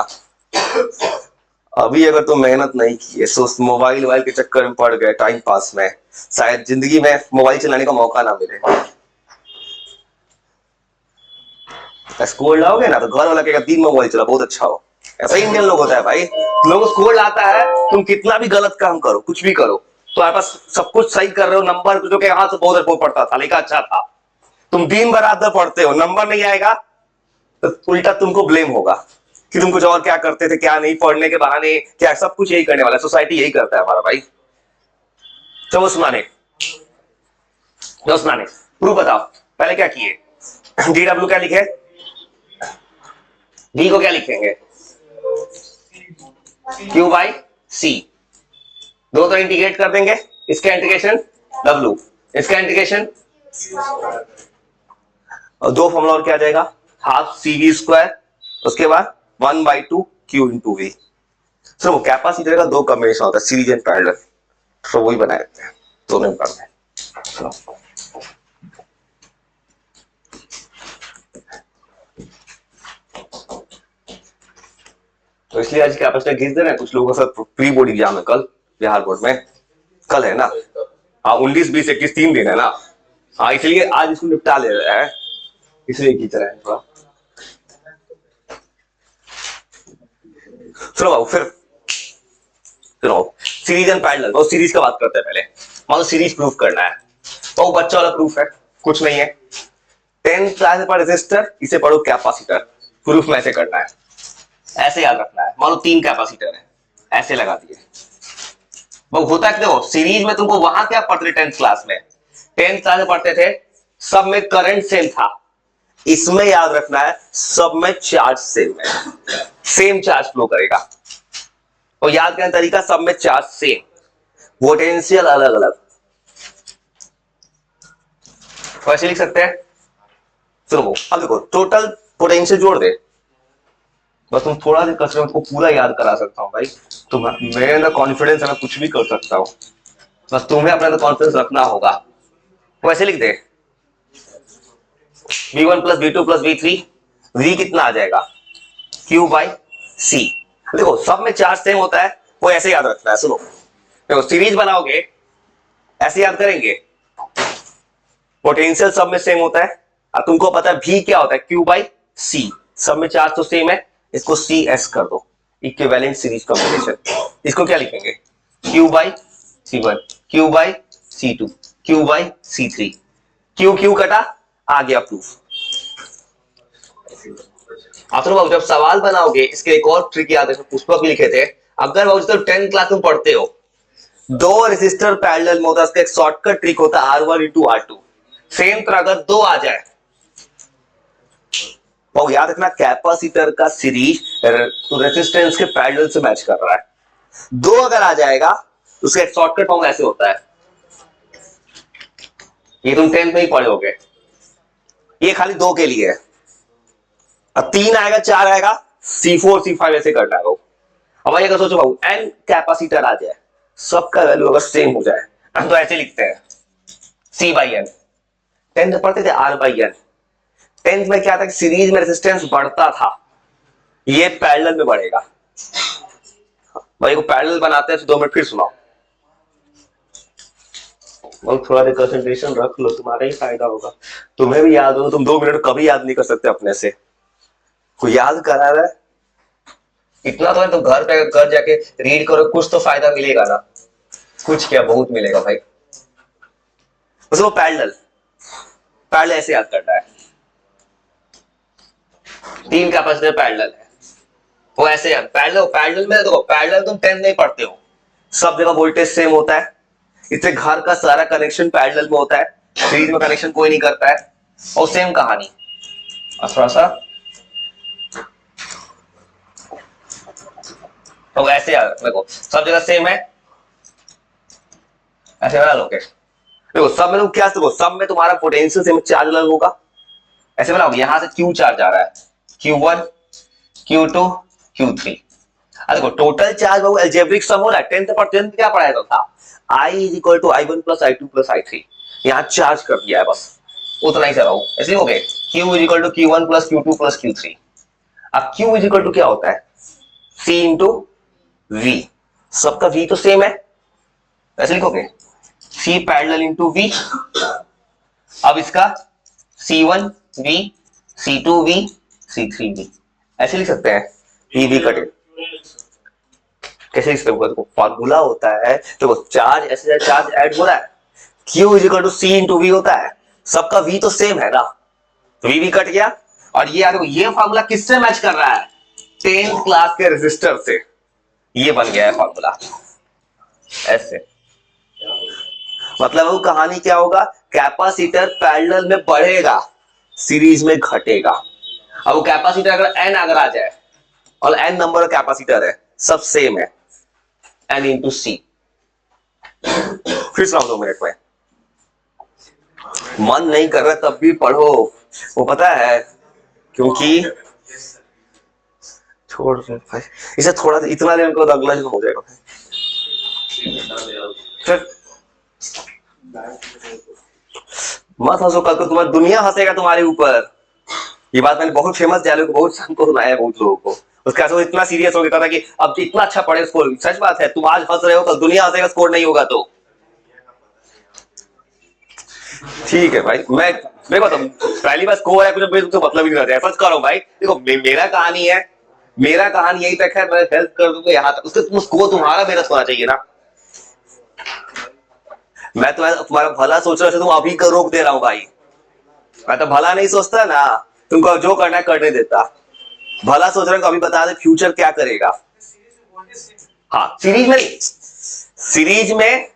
अभी अगर तुम मेहनत नहीं की, सो मोबाइल वोबाइल के चक्कर में पड़ गए टाइम पास में, शायद जिंदगी में मोबाइल चलाने का मौका ना मिले। स्कोर लाओगे ना तो घर वाला कहेगा 3 मोबाइल चला, बहुत अच्छा हो। ऐसा ही इंडियन लोग होता है भाई, लोगों को स्कोर आता है, तुम कितना भी गलत काम करो, कुछ भी करो, तुम्हारे पास सब कुछ सही कर रहे हो, नंबर जो कि हाँ से बहुत बहुत पढ़ता था लेकिन अच्छा था, तुम दिन भर रात भर पढ़ते हो, नंबर नहीं आएगा, तो उल्टा तुमको ब्लेम होगा कि तुम कुछ और क्या करते थे, क्या नहीं, पढ़ने के बहाने क्या, सब कुछ यही करने वाला है, सोसाइटी यही करता है हमारा भाई। तो वो सुनाने, प्रूफ बताओ, पहले क्या किए, डी डब्ल्यू क्या लिखे, डी को क्या लिखेंगे, क्यू बाई सी, दो तो इंटीग्रेट कर देंगे, इसका इंटीग्रेशन डब्ल्यू, इसका इंटीग्रेशन, और दो फॉर्मूला और क्या आ जाएगा, हाफ सी वी स्क्वायर, उसके बाद 1/2 क्यू इंटू वी। सर वो कैपेसिटर का दो कॉम्बिनेशन होता है, सीरीज एंड पैरेलल, तो वही बनाए देते हैं, दोनों में करना है। तो इसलिए आज कैपेसिटर घिस दे रहे हैं, कुछ लोगों का साथ प्री बोर्ड एग्जाम है कल बिहार बोर्ड में, कल है ना, हाँ 19, 20, 21 3 दिन है ना, हाँ इसलिए आज इसको निपटा ले रहे हैं, इसलिए खींच रहे हैं थोड़ा। सुनो बाबू, फिर सुनो, सीरीज एंड पैरेलल, वो सीरीज का बात करते हैं पहले, मान लो सीरीज प्रूफ करना है, तो बच्चा वाला प्रूफ है, कुछ नहीं है, 10 क्लास पर रेजिस्टर, इसे पढ़ो कैपेसिटर, प्रूफ में ऐसे करना है, ऐसे याद रखना है, मान लो 3 कैपेसिटर है, ऐसे लगा दिए, वो होता है, देखो सीरीज में तुमको वहां क्या पढ़ते थे 10th क्लास में, 10th क्लास में पढ़ते थे, सब में करंट सेम था, इसमें याद रखना है सब में चार्ज सेम है, सेम चार्ज फ्लो करेगा, और याद करने तरीका, सब में चार्ज सेम, पोटेंशियल अलग अलग, तो ऐसे लिख सकते हैं। सुनो अब देखो, टोटल पोटेंशियल जोड़ दे, बस तुम थोड़ा सा कसरत को पूरा याद करा सकता हूं भाई, तुम मेरे अंदर कॉन्फिडेंस है, मैं कुछ भी कर सकता हूं, बस तुम्हें अपने अंदर कॉन्फिडेंस रखना होगा। वो ऐसे लिख दे, v1 plus v2 plus v3, v कितना आ जाएगा, q बाई सी। देखो सब में चार्ज सेम होता है, वो ऐसे याद रखना है। सुनो देखो, सीरीज बनाओगे ऐसे याद करेंगे, पोटेंशियल सब में सेम होता है, अब तुमको पता है v क्या होता है, q बाई सी, सब में चार्ज तो सेम है, इसको सी एस कर दो, इक्विवेलेंट सीरीज कॉम्बिनेशन, इसको क्या लिखेंगे, q by c1, q by c2, q by c3, q q कटा, आ गया प्रूफ। आप तो जब सवाल बनाओगे, इसके एक और ट्रिक याद है, पुष्पक भी लिखे थे, अगर बाबू जब 10th क्लास में पढ़ते हो, दो रेसिस्टर पैरेलल में होता है, उसका एक शॉर्टकट ट्रिक होता है R1 इंटू R2, सेम तरह अगर दो आ जाए, और याद रखना कैपेसिटर का सीरीज तो रेजिस्टेंस के पैरेलल से मैच कर रहा है, दो अगर आ जाएगा तो उसका एक शॉर्टकट फॉर्मूला ऐसे होता है, ये तुम 10th में ही पढ़े होगे, ये खाली दो के लिए है, अब 3 आएगा 4 आएगा, C4 C5 ऐसे करना है। अब भाई अगर सोचो भाऊ n कैपेसिटर आ जाए, सबका वैल्यू अगर सेम हो जाए, तो ऐसे लिखते हैं C बाई एन, 10th पढ़ते थे R बाई एन, 10th में क्या था, सीरीज में रेजिस्टेंस बढ़ता था, ये पैरेलल में बढ़ेगा। भाई को पैरेलल बनाते हैं, 2 मिनट फिर सुनाओ, बहुत थोड़ा देर कंसंट्रेशन रख लो, तुम्हारा ही फायदा होगा, तुम्हें भी याद हो, तुम 2 मिनट कभी याद नहीं कर सकते अपने से, कोई याद करा रहा है, इतना तो है, तो घर पे घर जाके रीड करो, कुछ तो फायदा मिलेगा ना, कुछ क्या बहुत मिलेगा भाई। उसको पैरेलल, पैरेलल ऐसे याद करना है, 3 कैपेसिटर पैरेलल है, वो ऐसे याद, पैरेलल में देखो, पैरेलल तुम 10th नहीं पढ़ते हो, सब जगह वोल्टेज सेम होता है, इससे घर का सारा कनेक्शन पैरेलल में होता है, सीरीज में कनेक्शन कोई नहीं करता है, और सेम कहानी, और थोड़ा सा तो ऐसे याद देखो सब जगह सेम है, ऐसे बना लोगे। देखो सब में तुम क्या देखो सब में तुम्हारा पोटेंशियल सेम चार्ज अलग होगा, ऐसे बनाओगे। यहां से क्यू चार्ज आ रहा है, Q1 Q2 Q3। देखो टोटल चार्ज वो अलजेब्रिक सम हो रहा है। 10th क्या पढ़ाया था, I is equal to I1 plus I2 plus I3। यहाँ चार्ज कर दिया है बस, उतना ही चलाओ, इसलिए हो गए Q is equal to Q1 plus Q2 plus Q3। अब Q इज इक्वल टू क्या होता है, C इंटू V। सबका V तो सेम है, ऐसे लिखोगे C पैरेलल इंटू V। अब इसका C1 V, C2 V, C3 V, ऐसे लिख सकते हैं। V V कटे कैसे लिख सकते हो, फॉर्मूला होता है तो चार्ज ऐसे चार्ज ऐड हो रहा है, Q is equal to C into V होता है। सबका V तो सेम है ना, तो V कट गया। और ये देखो ये फॉर्मूला किससे मैच कर रहा है, 10th क्लास के रेजिस्टर से। ये बन गया है फॉर्मूला ऐसे। मतलब वो कहानी क्या होगा, कैपेसिटर पैरेलल में बढ़ेगा, सीरीज में घटेगा। अब वो कैपेसिटर अगर n अगर आ जाए और n नंबर का कैपेसिटर है, सब सेम है, n इंटू सी। फिर सुनाओ 2 मिनट में, मन नहीं कर रहा तब भी पढ़ो, वो पता है क्योंकि छोड़ भाई इसे थोड़ा इतना देर को अगला हो जाएगा। मत हंसो, कल को तुम्हारी दुनिया हंसेगा तुम्हारे ऊपर। ये बात मैंने बहुत फेमस डायलॉग बहुत को सुनाया है बहुत लोगों को। उसका तो इतना सीरियस हो गया था कि अब इतना अच्छा पढ़े स्कोर। सच बात है, तुम आज हंस रहे हो कल दुनिया हंसेगा स्कोर नहीं होगा तो। ठीक है भाई, मैं देखो तुम पहली बार स्कोर है कुछ तुमसे मतलब ही नहीं रहता है। फर्स्ट करो भाई, देखो मेरा कहानी है, मेरा कहानी यही तक है, मैं हेल्प कर दूंगा यहाँ तक, उसके तुम स्कोर तुम्हारा मेहनत होना चाहिए ना। मैं तुम्हारा भला सोच रहा हूँ, तुम अभी का रोक दे रहा हूँ भाई। मैं तो भला नहीं सोचता ना, तुमको जो करना है करने देता। भला सोच रहा हूँ अभी बता दे फ्यूचर क्या करेगा। हाँ सीरीज में नहीं, सीरीज में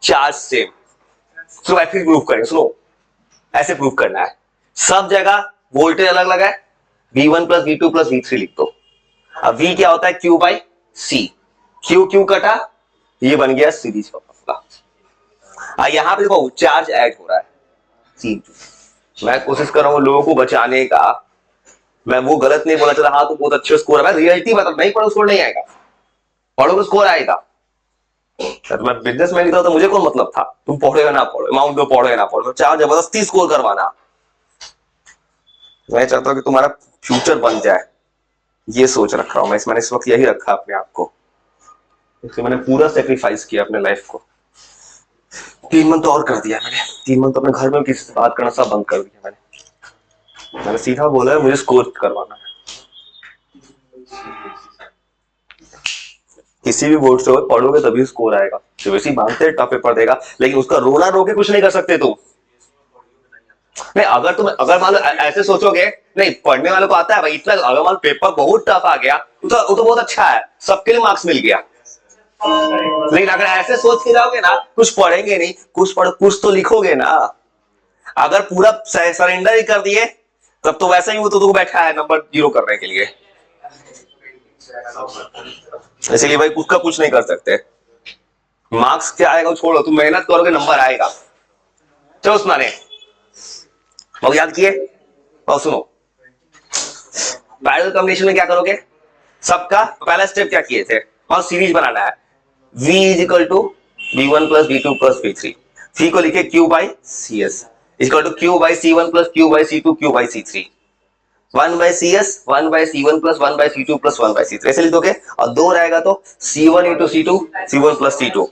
चार्ज सेम। सुनो फिर प्रूव करेंगे, सुनो ऐसे प्रूव करना है। सब जगह वोल्टेज अलग अलग है, V1 plus V2 plus V3 लिख दो। अब V क्या होता है, Q बाई C। Q क्यों कटा, ये बन गया सीरीज का फॉर्मूला। यहां पे देखो चार्ज ऐड हो रहा है C। मैं कोशिश कर रहा हूं लोगों को बचाने का, मैं वो गलत नहीं बोला चला। हाँ तो बहुत अच्छे स्कोर है, रियलिटी बता, नहीं पढ़ो स्कोर नहीं आएगा, पढ़ोगे स्कोर आएगा। तो मैं बिजनेस मैन था तो मुझे कौन मतलब था तुम पढ़ो या ना पढ़ो, अमाउंट दो पढ़ो या ना पढ़ो, चाहे जबरदस्ती स्कोर करवाना। मैं चाहता हूं कि तुम्हारा फ्यूचर बन जाए, ये सोच रखा हूं मैं। मैंने इस वक्त यही रखा अपने आप को, इसलिए मैंने पूरा सेक्रीफाइस किया अपने लाइफ को। 3 मंथ और कर दिया मैंने, 3 मंथ अपने घर में किसी से बात करना सब बंद कर दिया मैंने सीधा बोला है मुझे स्कोर करवाना है। किसी भी बोर्ड से पढ़ोगे तभी स्कोर आएगा, सीबीएसई मांगते हैं टफ पेपर देगा, लेकिन उसका रोना रो के कुछ नहीं कर सकते तुम। नहीं अगर मान लो ऐसे सोचोगे, नहीं पढ़ने वालों को आता है भाई इतना, अगर मान लो पेपर बहुत टफ आ गया तो बहुत अच्छा है, सबके लिए मार्क्स मिल गया। लेकिन अगर ऐसे सोच के जाओगे ना, कुछ पढ़ेंगे नहीं, कुछ तो लिखोगे ना। अगर पूरा सरेंडर ही कर दिए तब तो वैसे ही वो तो बैठा है नंबर 0 करने के लिए, इसलिए भाई उसका कुछ नहीं कर सकते। मार्क्स क्या आएगा छोड़ो, तुम मेहनत करोगे नंबर आएगा। चलो उस माने और याद किए और सुनो, पैरेलल कॉम्बिनेशन में क्या करोगे, सबका पहला स्टेप क्या किए थे, और सीरीज बनाना है। V is equal to V1 plus V2 plus V3। V को लिखे Q by CS equal to Q by C1 plus Q by C2 Q by C3। 1 by CS 1 by C1 plus 1 by C2 plus 1 by C3 ऐसे लिख दोगे, और 2 रहेगा तो C1 into C2 C1 plus C2।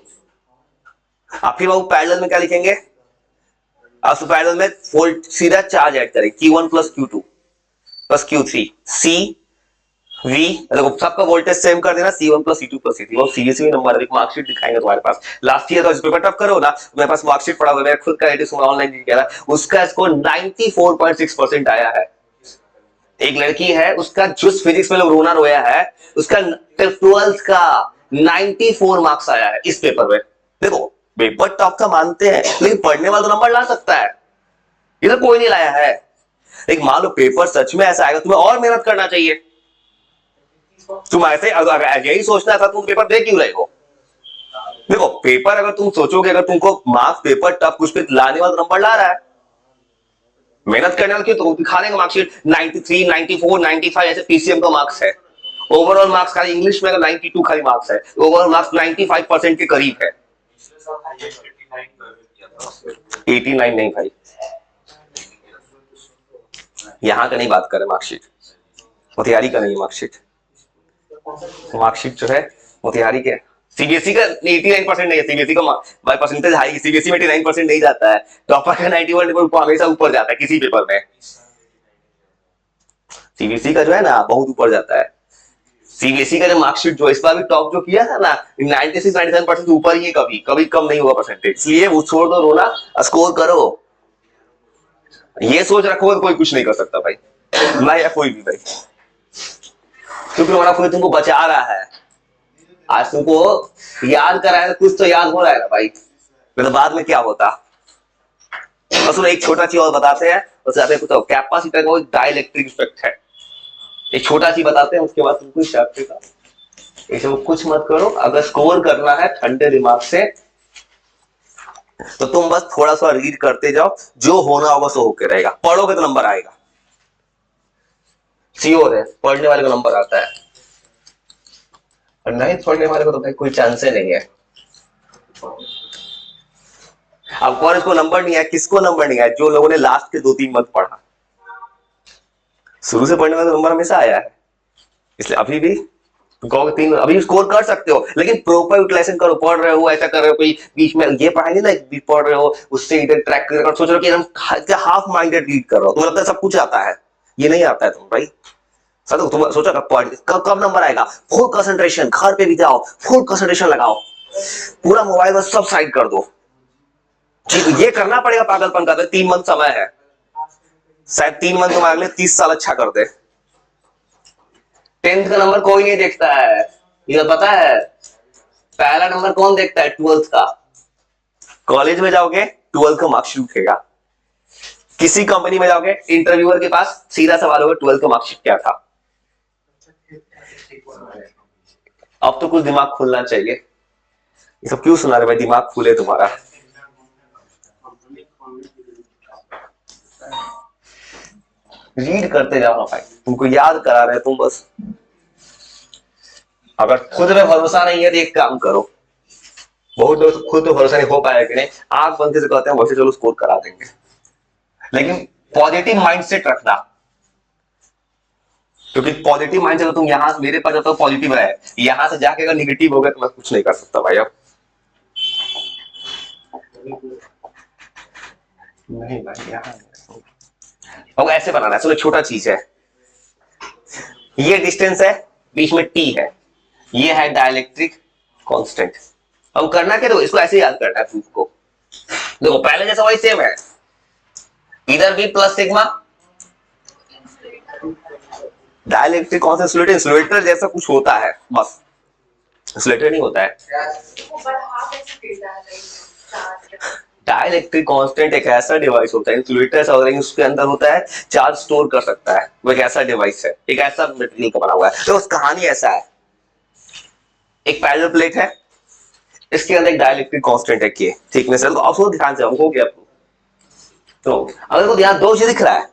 अब फिर वो parallel में क्या लिखेंगे, अब पैरेलल में वोल्ट सीधा चार्ज ऐड करें Q1 plus Q2 plus Q3 C V। देखो सबका वोल्टेज सेम कर देना, C1 plus C2 plus C3। वो सीरियसली नंबर है, मार्कशीट दिखाएंगे तुम्हारे पास। लास्ट ईयर का पेपर टफ करो ना, मेरे पास मार्कशीट पड़ा हुआ है, मेरा खुद का एडिशन ऑनलाइन किया था, उसका स्कोर 94.6% आया है। एक लड़की है उसका जो फिजिक्स में लोग रोना रोया है, उसका 12th का 94 मार्क्स आया है इस पेपर में। देखो पेपर टफ का मानते हैं, लेकिन पढ़ने वाला तो नंबर ला सकता है, इधर कोई नहीं लाया है। लेकिन मान लो पेपर सच में ऐसा आएगा, तुम्हें और मेहनत करना चाहिए। तुम ऐसे अगर यही सोचना था, तुम पेपर दे क्यों रहे हो? देखो पेपर अगर तुम सोचोगे, अगर तुमको मार्क्स पेपर टफ कुछ पे लाने वाला नंबर ला रहा है, मेहनत करने वाले क्यों, तो दिखा देंगे मार्कशीट 93, 94, 95 ऐसे पीसीएम का मार्क्स है। ओवरऑल मार्क्स खाली इंग्लिश में अगर 92 खाली मार्क्स है, ओवरऑल मार्क्स 95% के करीब है। 89 नहीं भाई, यहां का नहीं बात करें, मार्कशीट मोतिहारी का नहीं, मार्कशीट जो है मोतिहारी के। सीबीएसई का 89% नहीं है, सीबीएसई का बाय परसेंटेज हाई, सीबीएसई में 89% नहीं जाता है, टॉपर का 91 हमेशा ऊपर जाता है किसी पेपर में। सीबीएसई का जो है ना बहुत ऊपर जाता है। सीबीएसई का जो मार्कशीट जो इस बार भी टॉप जो किया था ना 96-97% ऊपर ही है, कभी कभी कम नहीं होगा परसेंटेज, इसलिए वो छोड़ दो रोना, स्कोर करो। ये सोच रखो कोई कुछ नहीं कर सकता भाई, मैं या कोई भी भाई, क्योंकि हमारा कोई तुमको बचा रहा है। आज तुमको याद कराया, कुछ तो याद हो रहा है ना भाई, तो बाद में क्या होता। बस एक छोटा चीज और बताते हैं, उससे कुछ कैपेसिटर का डाइलेक्ट्रिक इफेक्ट है, एक छोटा चीज बताते हैं, उसके बाद तुमको का इसे कुछ मत करो। अगर स्कोर करना है ठंडे दिमाग से, तो तुम बस थोड़ा सा रीड करते जाओ, जो होना होगा सो होके रहेगा। पढ़ोगे तो नंबर आएगा, श्योर है, पढ़ने वाले को नंबर आता है, और नहीं पढ़ने वाले को तो भाई कोई चांस ही नहीं है। अब कॉलेज को नंबर नहीं है, किसको नंबर नहीं है? जो लोगों ने लास्ट के 2-3 मंथ पढ़ा, शुरू से पढ़ने वाले नंबर हमेशा आया है। इसलिए अभी भी तीन अभी स्कोर कर सकते हो, लेकिन प्रॉपर यूटिलाइजेशन करो। पढ़ रहे हो, ऐसा कर रहे हो, कोई बीच में ये पढ़ाएंगे ना, पढ़ रहे हो उससे इधर ट्रैक कर, सोच रहे हो कि एकदम हाफ माइंडेड रीड कर रहे हो, तुम्हें लगता है सब कुछ आता है, ये नहीं आता है तुम भाई। सर तुम सोचा कब नंबर आएगा? फुल कंसंट्रेशन, घर पे भी जाओ, फुल कंसंट्रेशन लगाओ, पूरा मोबाइल में सब साइड कर दो। ये करना पड़ेगा पागलपन का, 3 मंथ समय है, शायद 3 मंथ तुम्हारे अगले 30 साल अच्छा कर दे। 10th का नंबर कोई नहीं देखता है, ये पता है। पहला नंबर कौन देखता है? 12th का। कॉलेज में जाओगे 12th का मार्क्सशीट उठेगा, किसी कंपनी में जाओगे इंटरव्यूअर के पास सीधा सवाल होगा 12th का मार्क्सशीट क्या था। अब तो कुछ दिमाग खुलना चाहिए। ये सब क्यों सुना रहे भाई, दिमाग खुले तुम्हारा। रीड करते जाओ भाई, तुमको याद करा रहे तुम बस। अगर खुद में भरोसा नहीं है तो एक काम करो, बहुत लोग खुद तो भरोसा नहीं हो पाया कि नहीं, आंख बंद से कहते हैं वैसे चलो स्कोर करा देंगे, लेकिन पॉजिटिव माइंडसेट रखना, क्योंकि पॉजिटिव माइंड से तुम यहां मेरे पास तो पॉजिटिव रहे, यहां से जाके अगर निगेटिव हो गया तो मैं कुछ नहीं कर सकता भाई। अब नहीं भाई, अब ऐसे बनाना है, छोटा चीज है, ये डिस्टेंस है, बीच में टी है, ये है डाइलेक्ट्रिक कांस्टेंट। अब करना क्या, तो इसको ऐसे याद करना है प्रूफ को। देखो पहले जैसा वही सेम है, इधर भी plus sigma, dielectric constant insulator जैसा कुछ होता है, बस इंसुलेटर नहीं होता है। डाइलेक्ट्रिक कांस्टेंट एक ऐसा डिवाइस होता है, इंसुलेटर ऐसा होता है, उसके अंदर होता है चार्ज स्टोर कर सकता है, वो एक ऐसा डिवाइस है, एक ऐसा मटेरियल का बना हुआ है। तो उस कहानी ऐसा है, एक पैरेलल प्लेट है, इसके अंदर एक डाइलेक्ट्रिक कांस्टेंट है के थिकनेस है। तो आपको ध्यान से हो गया। तो अगर को ध्यान दो चीज दिख रहा है,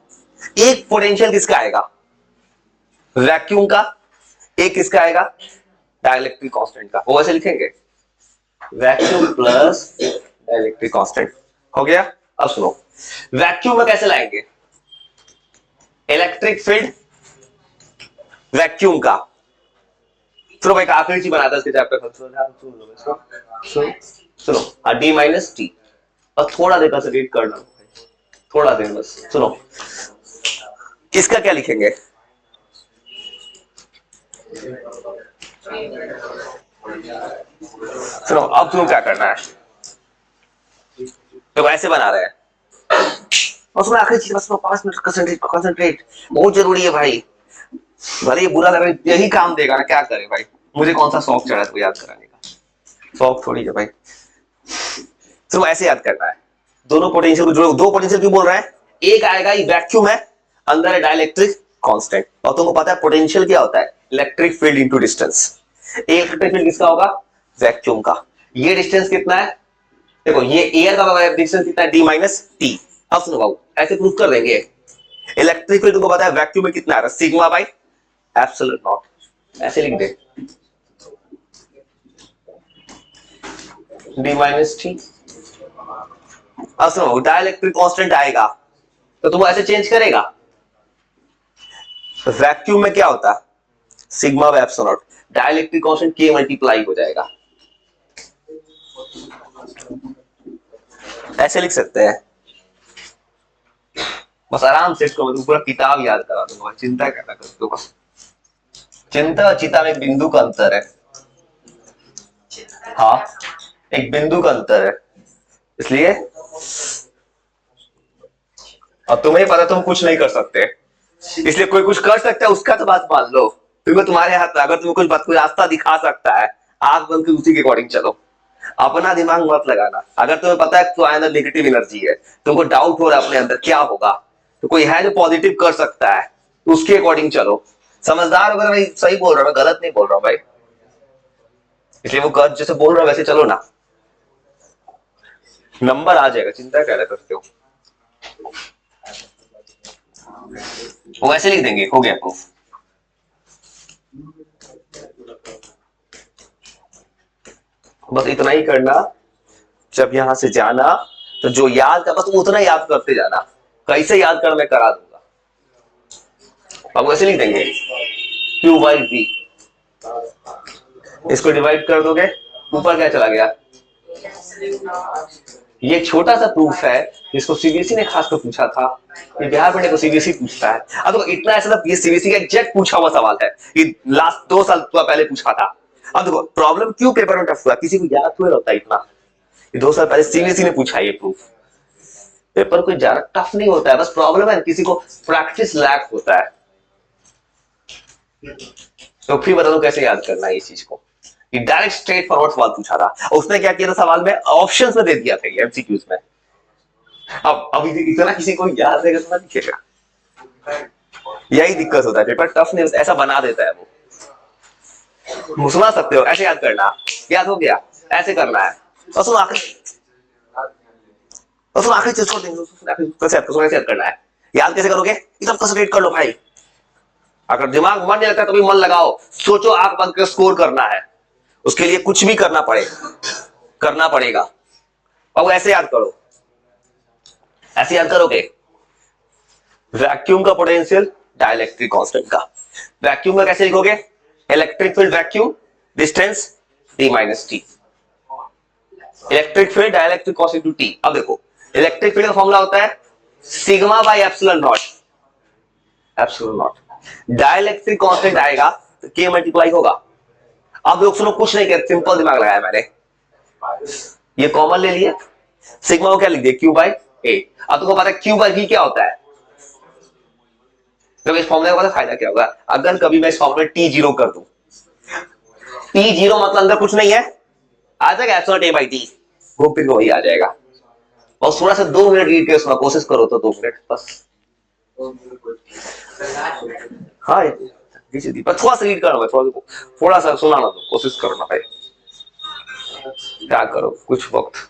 एक पोटेंशियल किसका आएगा? वैक्यूम का, एक किसका आएगा? डाइलेक्ट्रिक कांस्टेंट का। वो ऐसे लिखेंगे, वैक्यूम प्लस डाइलेक्ट्रिक कांस्टेंट। हो गया। अब सुनो, वैक्यूम में कैसे लाएंगे? इलेक्ट्रिक फील्ड वैक्यूम का। चलो भाई आखिरी चीज बनाता है इसके चैप्टर का, सुनो डी माइनस टी, और थोड़ा देर से रीड करना, थोड़ा देर बस सुनो। इसका क्या लिखेंगे? सुनो अब तुम क्या करना है, तो ऐसे बना रहे हैं, और सुनो आखिरी चीज बस 5 मिनट कंसंट्रेट, बहुत जरूरी है भाई। भले ये बुरा लग रहा है, यही काम देगा ना, क्या करे भाई, मुझे कौन सा शौक चढ़ा है याद कराने का, शौक थोड़ी है भाई। सिर्फ ऐसे याद करना है, दोनों पोटेंशियल को जोड़ो। दो पोटेंशियल क्यों बोल रहे हैं? एक आएगा ये वैक्यूम है, अंदर है डाइलेक्ट्रिक कांस्टेंट, और तुमको पता है पोटेंशियल क्या होता है, electric field into distance. Electric field किसका होगा, वैक्यूम का। ये डिस्टेंस कितना है, देखो ये एयर का डिस्टेंस कितना है, डी माइनस टी। अब सुनो बाबू, ऐसे प्रूफ कर देंगे। इलेक्ट्रिक फील्ड तुमको पता है वैक्यूम में कितना है, सिग्मा बाई एप्सिलॉन नॉट, ऐसे लिख दे, डी माइनस टी। अब सुनो, डाइलेक्ट्रिक कांस्टेंट आएगा तो तुम ऐसे चेंज करेगा, वैक्यूम में क्या होता है, sigma by epsilon naught, dielectric constant के मल्टीप्लाई हो जाएगा, ऐसे लिख सकते हैं। बस आराम से इसको मैं पूरा किताब याद करा दूंगा, चिंता करना कर दो बस। चिंता और चिता में एक बिंदु का अंतर है, हाँ एक बिंदु का अंतर है, इसलिए अब तुम्हें पता तुम कुछ नहीं कर सकते, इसलिए कोई कुछ कर सकता है उसका तो बात मान लो, क्योंकि तुम्हारे हाथ में अगर तुम्हें कुछ बात कोई रास्ता दिखा सकता है, आंख बंद कर उसी के अकॉर्डिंग चलो, अपना दिमाग मत लगाना। अगर तुम्हें पता है तुम्हारे अंदर नेगेटिव एनर्जी है, तुमको डाउट हो रहा है अपने अंदर क्या होगा, तो कोई है जो पॉजिटिव कर सकता है, तो उसके अकॉर्डिंग चलो। समझदार अगर मैं सही बोल रहा हूँ, गलत नहीं बोल रहा हूँ भाई, इसलिए वो गलत जैसे बोल रहा हूँ वैसे चलो ना, नंबर आ जाएगा, चिंता क्या करते हो, वो ऐसे लिख देंगे, हो गया प्रूफ। बस इतना ही करना, जब यहां से जाना तो जो याद कर बस उतना याद करते जाना, कैसे याद कर मैं करा दूंगा। अब वैसे लिख देंगे क्यू बाई वी, इसको डिवाइड कर दोगे, ऊपर क्या चला गया, ये छोटा सा प्रूफ है जिसको सीबीएसई ने खासकर पूछा था, ये बिहार बोर्ड को सीबीएसई पूछता है। अब देखो इतना ऐसा ये सीबीएसई का एग्जैक्ट पूछा हुआ सवाल है, ये लास्ट 2 साल पहले पूछा था। अब देखो प्रॉब्लम क्यों पेपर में टफ हुआ, किसी को याद हुआ होता इतना, ये 2 साल पहले सीबीएसई ने पूछा ये प्रूफ, पेपर कोई ज्यादा टफ नहीं होता है, बस प्रॉब्लम है किसी को प्रैक्टिस लैक होता है। तो फिर बता दो कैसे याद करना है इस चीज को, ये डायरेक्ट स्ट्रेट फॉरवर्ड सवाल पूछा था, और उसने क्या किया था सवाल में ऑप्शंस में दे दिया था एमसीक्यूज में। अब अभी इतना किसी को याद रहेगा तो लिखेगा, यही दिक्कत होता है, पेपर टफ नहीं ऐसा बना देता है वो सुना सकते हो, ऐसे याद करना, याद हो गया ऐसे करना है, और सुन आखिरी चीज छोड़ देंगे, कैसे याद करना है, याद कैसे करोगे, एकदम कंसंट्रेट कर लो भाई, अगर दिमाग मन नहीं लगता तो भी मन लगाओ, सोचो आंख बंद कर स्कोर करना है, उसके लिए कुछ भी करना पड़ेगा। अब ऐसे याद करो, ऐसे याद करोगे, वैक्यूम का पोटेंशियल डाइलेक्ट्रिक कांस्टेंट का, वैक्यूम का कैसे लिखोगे, electric field vacuum distance D minus T, electric field dielectric constant to T. अब देखो इलेक्ट्रिक फील्ड का फॉर्मूला होता है sigma by epsilon naught, dielectric constant आएगा तो के मल्टीप्लाई होगा। अब लोग सुनो कुछ नहीं कहते, सिंपल दिमाग लगाया मैंने, ये कॉमन ले लिए, सिग्मा को क्या लिख दिया क्यू बाई ए। अब तुमको पता है क्यू बाई वी क्या होता है, तो इस फॉर्मूले का फायदा क्या होगा, अगर कभी मैं इस फॉर्मूले टी जीरो कर दूं, टी जीरो मतलब अंदर कुछ नहीं है, आ जाएगा एप्सिलॉन ए बाई टी, घूम फिर वही आ जाएगा। और थोड़ा सा 2 मिनट रीड करके कोशिश करो तो 2 मिनट बस, हाँ थोड़ा सा रीड करना, थोड़ा सा सुनाना दो, कोशिश करना भाई, क्या करो कुछ वक्त।